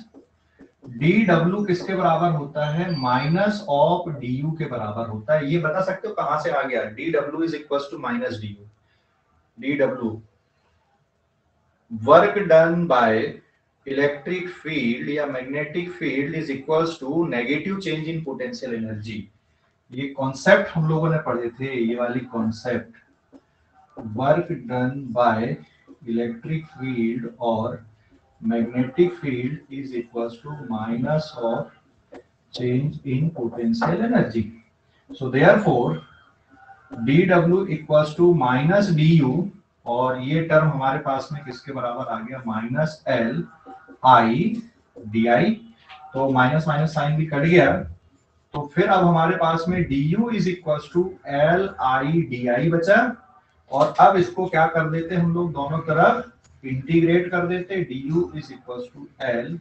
dw किसके बराबर होता है, माइनस ऑफ du के बराबर होता है। ये बता सकते हो कहां से आ गया, dw is equals to minus du, dw work done by electric field या magnetic field is equals to negative change in potential energy. ये कॉन्सेप्ट हम लोगों ने पढ़े थे, ये वाली concept, work done by electric field और magnetic field is equals to minus of change in potential energy. So therefore dw equals to minus du, और ये टर्म हमारे पास में किसके बराबर आ गया, minus L I D I. तो माइनस माइनस साइन भी कट गया, तो फिर अब हमारे पास में du is equals to L I D I बचा। और अब इसको क्या कर देते हम लोग, दोनों तरफ इंटीग्रेट कर देते, du is equals to L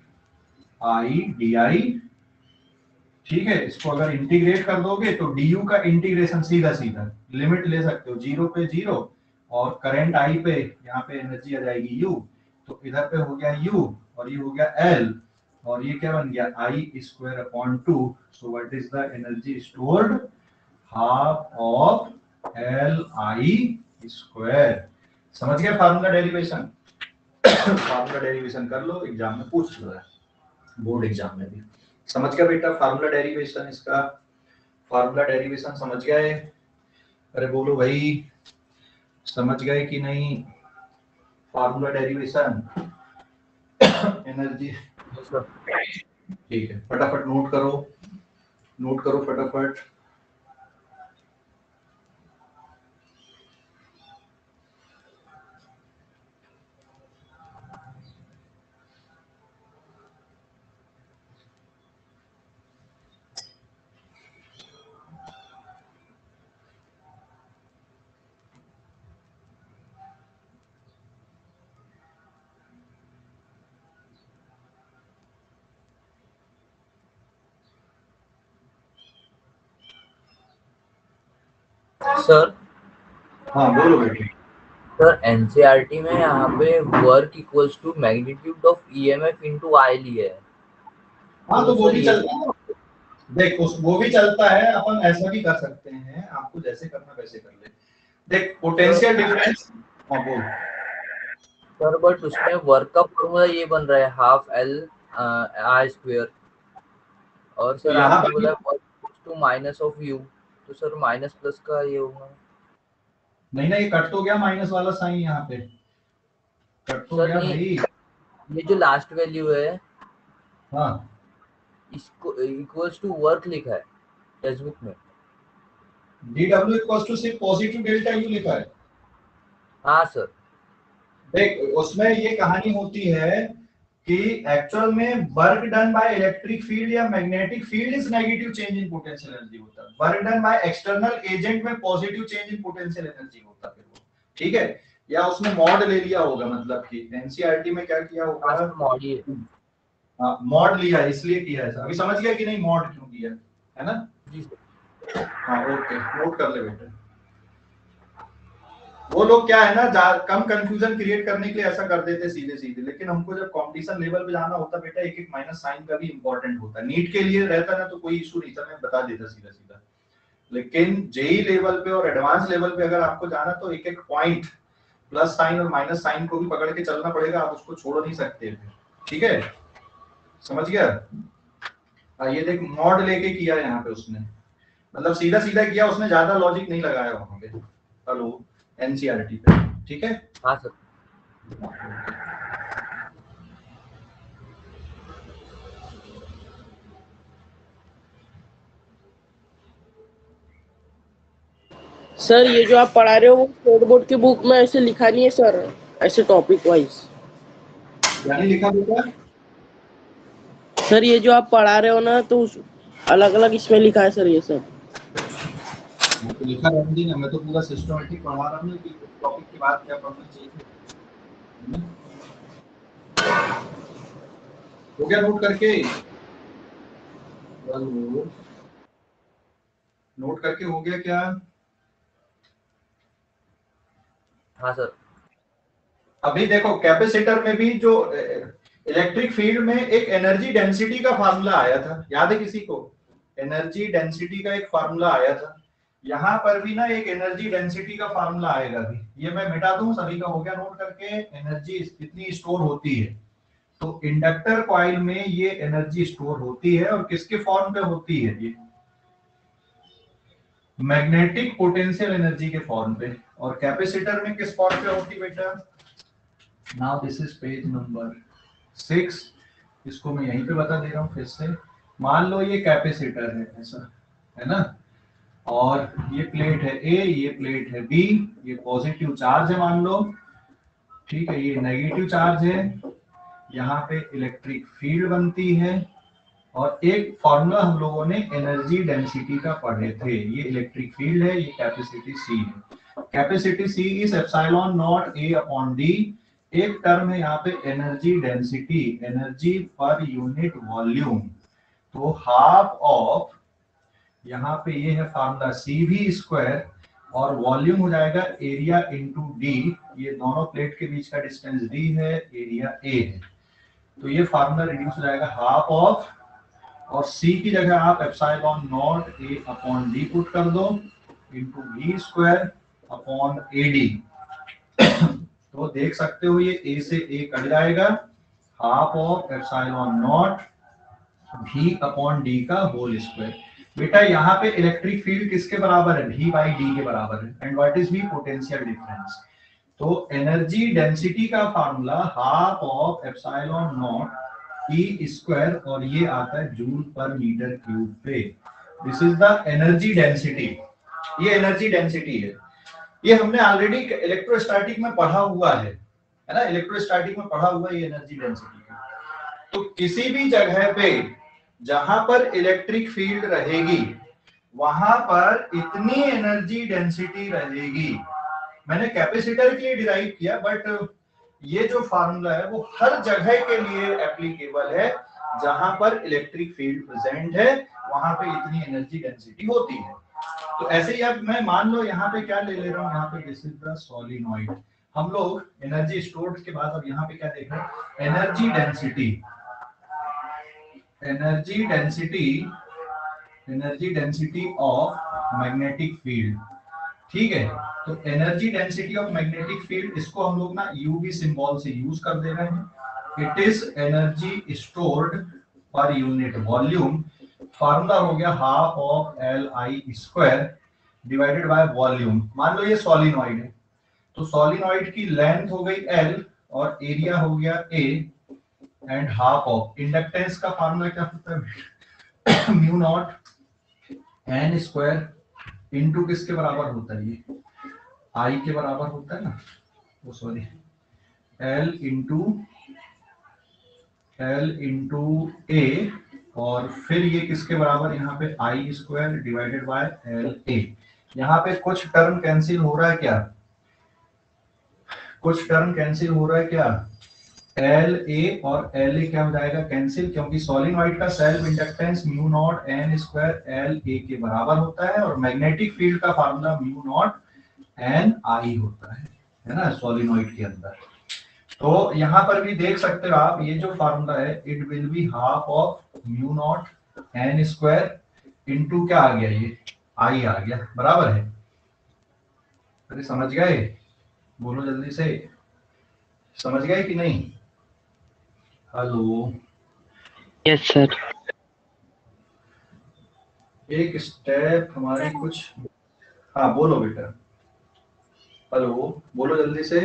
I D I. ठीक है, इसको अगर इंटीग्रेट कर दोगे तो du का इंटीग्रेशन सीधा सीधा लिमिट ले सकते हो, 0 पे 0, और करंट I पे यहाँ पे एनर्जी आ जाएगी U, तो इधर पे हो गया U और ये हो गया L, और ये क्या बन गया I square upon 2। So what is the energy stored, half of L I square. समझ गए फार्मूला डेरिवेशन? फार्मूला डेरिवेशन कर लो, एग्जाम में पूछ लो, बोर्ड एग्जाम में भी। समझ गया बेटा फार्मूला डेरिवेशन? इसका फार्मूला डेरिवेशन समझ गए? अरे बोलो भाई, समझ गए कि नहीं फार्मूला डेरिवेशन? एनर्जी, ठीक है, फटाफट नोट करो, नोट करो फटाफट। सर हाँ बोलो बेटे। सर एनसीईआरटी में यहाँ पे work equals to magnitude of EMF into I लिया है। हाँ तो वो भी चलता है, देख उस वो भी चलता है, अपन ऐसा भी कर सकते हैं, आपको जैसे करना वैसे कर ले। देख पोटेंशियल डिफरेंस, हाँ बोल सर, बट उसमें वर्क का फॉर्मूला ये बन रहा है हाफ एल आई स्क्वायर, और सर यहाँ आपने पर बोला work equals to minus of U, तो सर माइनस प्लस का ये होगा। नहीं ना, ये कट तो गया माइनस वाला साइन, यहाँ पे कट तो सर गया नहीं, भाई। ये जो लास्ट वैल्यू है हाँ इसको इक्वल्स टू वर्क लिखा है टेक्स्टबुक में। dw इक्वल्स टू सिर्फ पॉजिटिव डेल्टा u लिखा है। हाँ सर। देख उसमें ये कहानी होती है कि एक्चुअल में work done by electric field या magnetic field is negative change in potential energy होता है, work done by external agent में positive change in potential energy होता है वो। ठीक है, या उसने मॉड ले लिया होगा, मतलब कि एनसीईआरटी में क्या किया होगा, मॉड ही हाँ मॉड लिया है, इसलिए किया है। अभी समझ गया कि नहीं मॉड क्यों किया है ना? जी सर। हाँ ओके, नोट कर ले बेटे। वो लोग क्या है ना, कम कंफ्यूजन क्रिएट करने के लिए ऐसा कर देते सीधे सीधे, लेकिन हमको जब कंपटीशन लेवल पे जाना होता बेटा, एक एक माइनस साइन का भी इंपॉर्टेंट होता है। नीट के लिए रहता ना तो कोई इशू नहीं था, मैं बता देता सीधा सीधा, लेकिन जेई लेवल पे और एडवांस लेवल पे अगर आपको जाना तो एक एक पॉइंट प्लस साइन और माइनस साइन को भी पकड़ के चलना पड़ेगा, आप उसको छोड़ नहीं सकते फिर। ठीक है, समझ गया? ये देख मॉड लेके किया यहाँ पे उसने, मतलब सीधा सीधा किया उसने, ज्यादा लॉजिक नहीं लगाया वहां पे। हेलो एनसीईआरटी पे, ठीक है? हाँ सर। सर ये जो आप पढ़ा रहे हो वो स्टेट बोर्ड की बुक में ऐसे लिखा नहीं है सर, ऐसे टॉपिक वाइज। क्या नहीं लिखा बेटा? सर ये जो आप पढ़ा रहे हो ना तो अलग अलग इसमें लिखा है सर ये सब। मैं तो लिखा रहूंगी ना, मैं तो पूरा सिस्टमैटिक पढ़ा रहा हूँ कि टॉपिक के बाद क्या पढ़ना चाहिए। हो गया नोट करके? नोट करके हो गया क्या? हाँ सर। अभी देखो कैपेसिटर में भी जो इलेक्ट्रिक फील्ड में एक एनर्जी डेंसिटी का फार्मूला आया था, याद है किसी को? एनर्जी डेंसिटी का एक फार्मूला आया था। यहाँ पर भी ना एक एनर्जी डेंसिटी का फार्मूला आएगा भी, ये मैं मिटा दूं, सभी का हो गया नोट करके। एनर्जी कितनी स्टोर होती है, तो इंडक्टर कॉइल में ये एनर्जी स्टोर होती है और किसके फॉर्म पे होती है? ये मैग्नेटिक पोटेंशियल एनर्जी के फॉर्म पे। और कैपेसिटर में किस फॉर्म पे होती बेटा? Now this is page number 6। इसको मैं यहीं पे बता दे रहा हूं फिर से। मान लो ये कैपेसिटर है, ऐसा है ना, और ये प्लेट है ए, ये प्लेट है बी, ये पॉजिटिव चार्ज है मान लो, ठीक है, ये नेगेटिव चार्ज है, यहाँ पे इलेक्ट्रिक फील्ड बनती है। और एक फॉर्मूला हम लोगों ने एनर्जी डेंसिटी का पढ़े थे, ये इलेक्ट्रिक फील्ड है, ये कैपेसिटी सी है। Capacity C is epsilon naught A upon D. एक टर्म है यहाँ पे एनर्जी डेंसिटी, एनर्जी पर यूनिट वॉल्यूम, तो हाफ ऑफ, यहाँ पे ये है फॉर्मूला सी भी स्क्वायर, और वॉल्यूम हो जाएगा एरिया इंटू डी, ये दोनों प्लेट के बीच का डिस्टेंस डी है, एरिया ए है, तो ये फार्मूला रिड्यूस हो जाएगा हाफ ऑफ, और सी की जगह आप epsilon naught A upon D put कर दो into V square upon A D. तो देख सकते हो ये ए से ए कट जाएगा, half of epsilon naught V upon D का होल स्क्वायर। बेटा यहाँ पे इलेक्ट्रिक फील्ड किसके बराबर है? v बाई डी के बराबर है। And what is v? Potential difference. तो एनर्जी डेंसिटी का formula half of epsilon not E square, और ये आता है जूल पर मीटर क्यूब पे। This is the energy density, ये एनर्जी डेंसिटी है। ये हमने ऑलरेडी इलेक्ट्रोस्टैटिक में पढ़ा हुआ है ना, इलेक्ट्रोस्टैटिक में पढ़ा हुआ ये एनर्जी डेंसिटी। तो किसी भी जगह पे जहां पर इलेक्ट्रिक फील्ड रहेगी वहां पर इतनी एनर्जी डेंसिटी रहेगी। मैंने कैपेसिटर के लिए डिराइव किया, बट ये जो फार्मूला है वो हर जगह के लिए एप्लीकेबल है। जहां पर इलेक्ट्रिक फील्ड प्रेजेंट है वहां पे इतनी एनर्जी डेंसिटी होती है। तो ऐसे ही अब मैं मान लो यहाँ पे क्या ले रहा हूँ, यहाँ पे दिस इज द सोलिनॉइड। हम लोग एनर्जी स्टोर्ड के बाद अब यहाँ पे क्या देख रहे हैं? Energy density, energy density of magnetic field, ठीक है। तो energy density of magnetic field, इसको हम लोग ना यूवी सिंबल से यूज कर दे रहे हैं। इट इज एनर्जी स्टोर्ड पर यूनिट वॉल्यूम। फार्मूला हो गया half of L I square divided by volume. मान लो ये सोलिनॉइड है, तो सोलिनॉइड की लेंथ हो गई एल और एरिया हो गया ए, एंड हाफ ऑफ इंडक्टेंस का फार्मूला क्या होता है? Mu naught N square into किसके बराबर होता है? ये आई के बराबर होता है ना, वो सॉरी एल इंटू ए, और फिर ये किसके बराबर? यहाँ पे I square divided by L A. यहाँ पे कुछ टर्म कैंसिल हो रहा है क्या? कुछ टर्म कैंसिल हो रहा है क्या? एल ए और एल ए क्या हो जाएगा? कैंसिल, क्योंकि सोलिनॉइड का self inductance mu naught N square L A के बराबर होता है, और मैग्नेटिक फील्ड का फार्मूला म्यू नॉट एन आई होता है ना सोलिनॉइड के अंदर। तो यहाँ पर भी देख सकते हो आप, ये जो फार्मूला है it will be half of mu naught N square into क्या आ गया? ये आई आ गया, बराबर है। अरे समझ गए? बोलो जल्दी से, समझ गए कि नहीं? Hello, yes sir. एक स्टेप हमारी कुछ, हाँ बोलो बेटा, हेलो बोलो जल्दी से।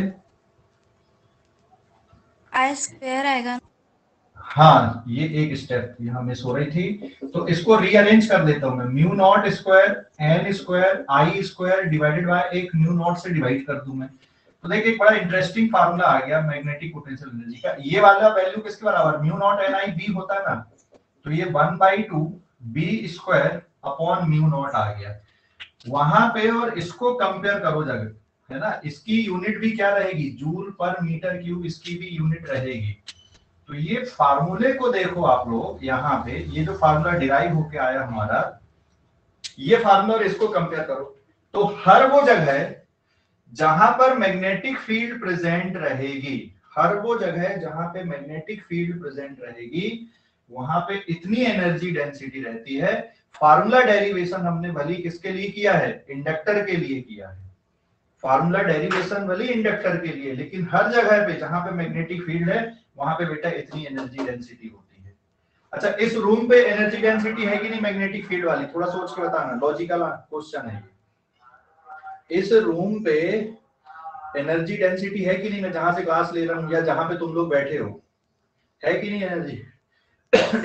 आई स्क्वायर आएगा। हाँ, ये एक स्टेप यहाँ मिस हो रही थी, तो इसको रीअरेंज कर देता हूँ मैं। Mu naught square N square I square divided by एक म्यू नॉट से डिवाइड कर दूं मैं। तो देखिए एक बड़ा इंटरेस्टिंग फार्मूला आ गया मैग्नेटिक पोटेंशियल एनर्जी का। ये वाला वैल्यू किसके बराबर? Mu naught N I B होता है ना, तो ये 1/2 B square upon mu naught आ गया वहां पे। और इसको कंपेयर करो जगह, है ना, इसकी यूनिट भी क्या रहेगी? जूल पर मीटर क्यूब, इसकी भी यूनिट रहेगी। तो ये फार्मूले को देखो आप लोग, यहाँ पे ये जो फार्मूला डिराइव होके आया हमारा, ये फार्मूला और इसको कंपेयर करो, तो हर वो जगह जहां पर मैग्नेटिक फील्ड प्रेजेंट रहेगी, हर वो जगह जहां पे मैग्नेटिक फील्ड प्रेजेंट रहेगी वहां पे इतनी एनर्जी डेंसिटी रहती है। फार्मूला डेरिवेशन हमने भली किसके लिए किया है? इंडक्टर के लिए किया है। फार्मूला डेरिवेशन वाली इंडक्टर के लिए, लेकिन हर जगह पे जहां पे मैग्नेटिक फील्ड है वहां पे बेटा इतनी एनर्जी डेंसिटी होती है। अच्छा, इस रूम पे एनर्जी डेंसिटी है कि नहीं मैग्नेटिक फील्ड वाली, थोड़ा सोच के बताना, लॉजिकल क्वेश्चन है। इस रूम पे एनर्जी डेंसिटी है कि नहीं, मैं जहां से क्लास ले रहा हूं या जहां पे तुम लोग बैठे हो, है कि नहीं एनर्जी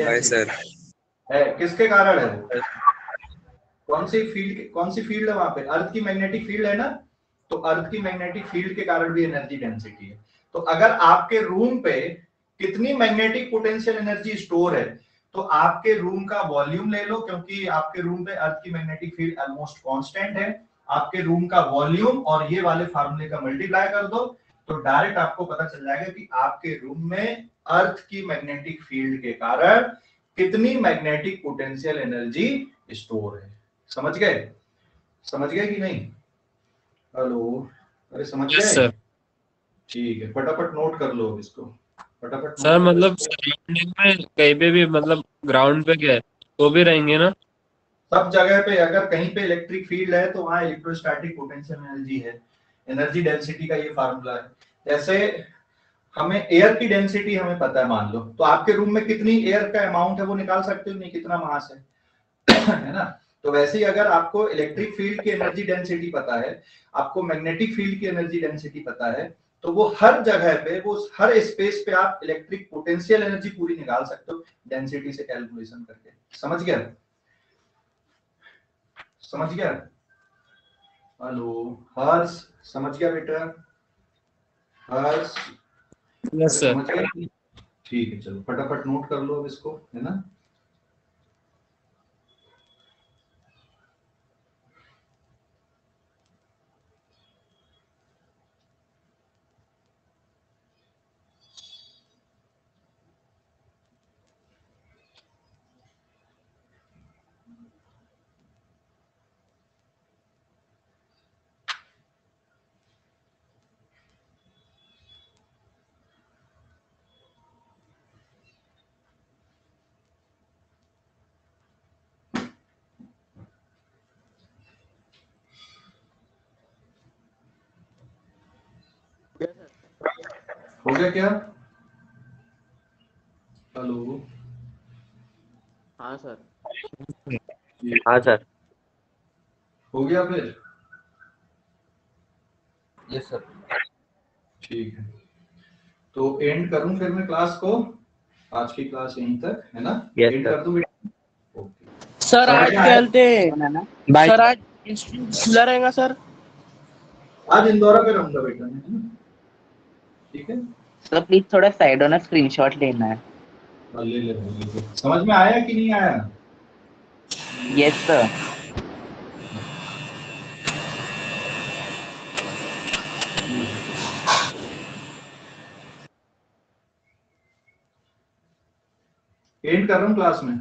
हाय सर। है, किसके कारण है वो? कौन सी फील्ड है वहां पे? अर्थ की मैग्नेटिक फील्ड है ना, तो अर्थ की मैग्नेटिक फील्ड के कारण भी एनर्जी डेंसिटी है। तो अगर आपके रूम पे कितनी मैग्नेटिक पोटेंशियल एनर्जी स्टोर है, तो आपके रूम का वॉल्यूम ले लो, क्योंकि आपके रूम पे अर्थ की मैग्नेटिक फील्ड ऑलमोस्ट कांस्टेंट है। आपके रूम का वॉल्यूम और ये वाले फार्मूले का मल्टीप्लाई कर दो, तो डायरेक्ट आपको पता चल जाएगा कि आपके रूम में अर्थ की मैग्नेटिक फील्ड के कारण कितनी मैग्नेटिक पोटेंशियल एनर्जी स्टोर है। समझ गए? समझ गए कि नहीं? हेलो, अरे समझ यस गए? सर। ठीक है, फटाफट नोट कर लो इसको, फटाफट सर नोट मतलब करो। सराउंडिंग में कहीं पे भी मतलब ग्राउंड पे क्या है तो भी रहेंगे ना? सब जगह पे अगर कहीं पे इलेक्ट्रिक फील्ड है तो वहां इलेक्ट्रोस्टैटिक पोटेंशियल एनर्जी है। एनर्जी डेंसिटी का ये फार्मूला है। जैसे हमें एयर की डेंसिटी हमें पता है, मान लो, तो आपके रूम में कितनी एयर का अमाउंट है वो निकाल सकते हो नहीं, कितना मास है ना? तो वैसे ही अगर आपको इलेक्ट्रिक फील्ड की एनर्जी डेंसिटी पता है, आपको मैग्नेटिक फील्ड की एनर्जी डेंसिटी पता है, तो वो हर जगह पे, वो हर स्पेस पे आप इलेक्ट्रिक पोटेंशियल एनर्जी पूरी निकाल सकते हो डेंसिटी से कैलकुलेशन करके। समझ गया? समझ गया? हेलो हर्ष, समझ गया बेटा? हर्ष, यस सर। समझ गया? ठीक है, चलो फटाफट नोट कर लो अब इसको, है ना? हो गया क्या? हेलो, हाँ सर। हाँ सर। हो गया फिर? Yes sir. ठीक है, तो एंड करूं फिर मैं क्लास को? आज की क्लास यहीं तक, है ना? Yes, and sir. कर दूं बेटा? ओके सर आज क्या बोलते हैं, बाय सर आज इंस्टीट्यूट खुला रहेगा सर? आज इंदौरा पे रहूंगा बेटा मैं, है ना? ठीक है, सर प्लीज थोड़ा साइड होना, स्क्रीनशॉट लेना है। ले ले। समझ में आया कि नहीं आया? Yes sir. एंड कर रहा हूँ क्लास में।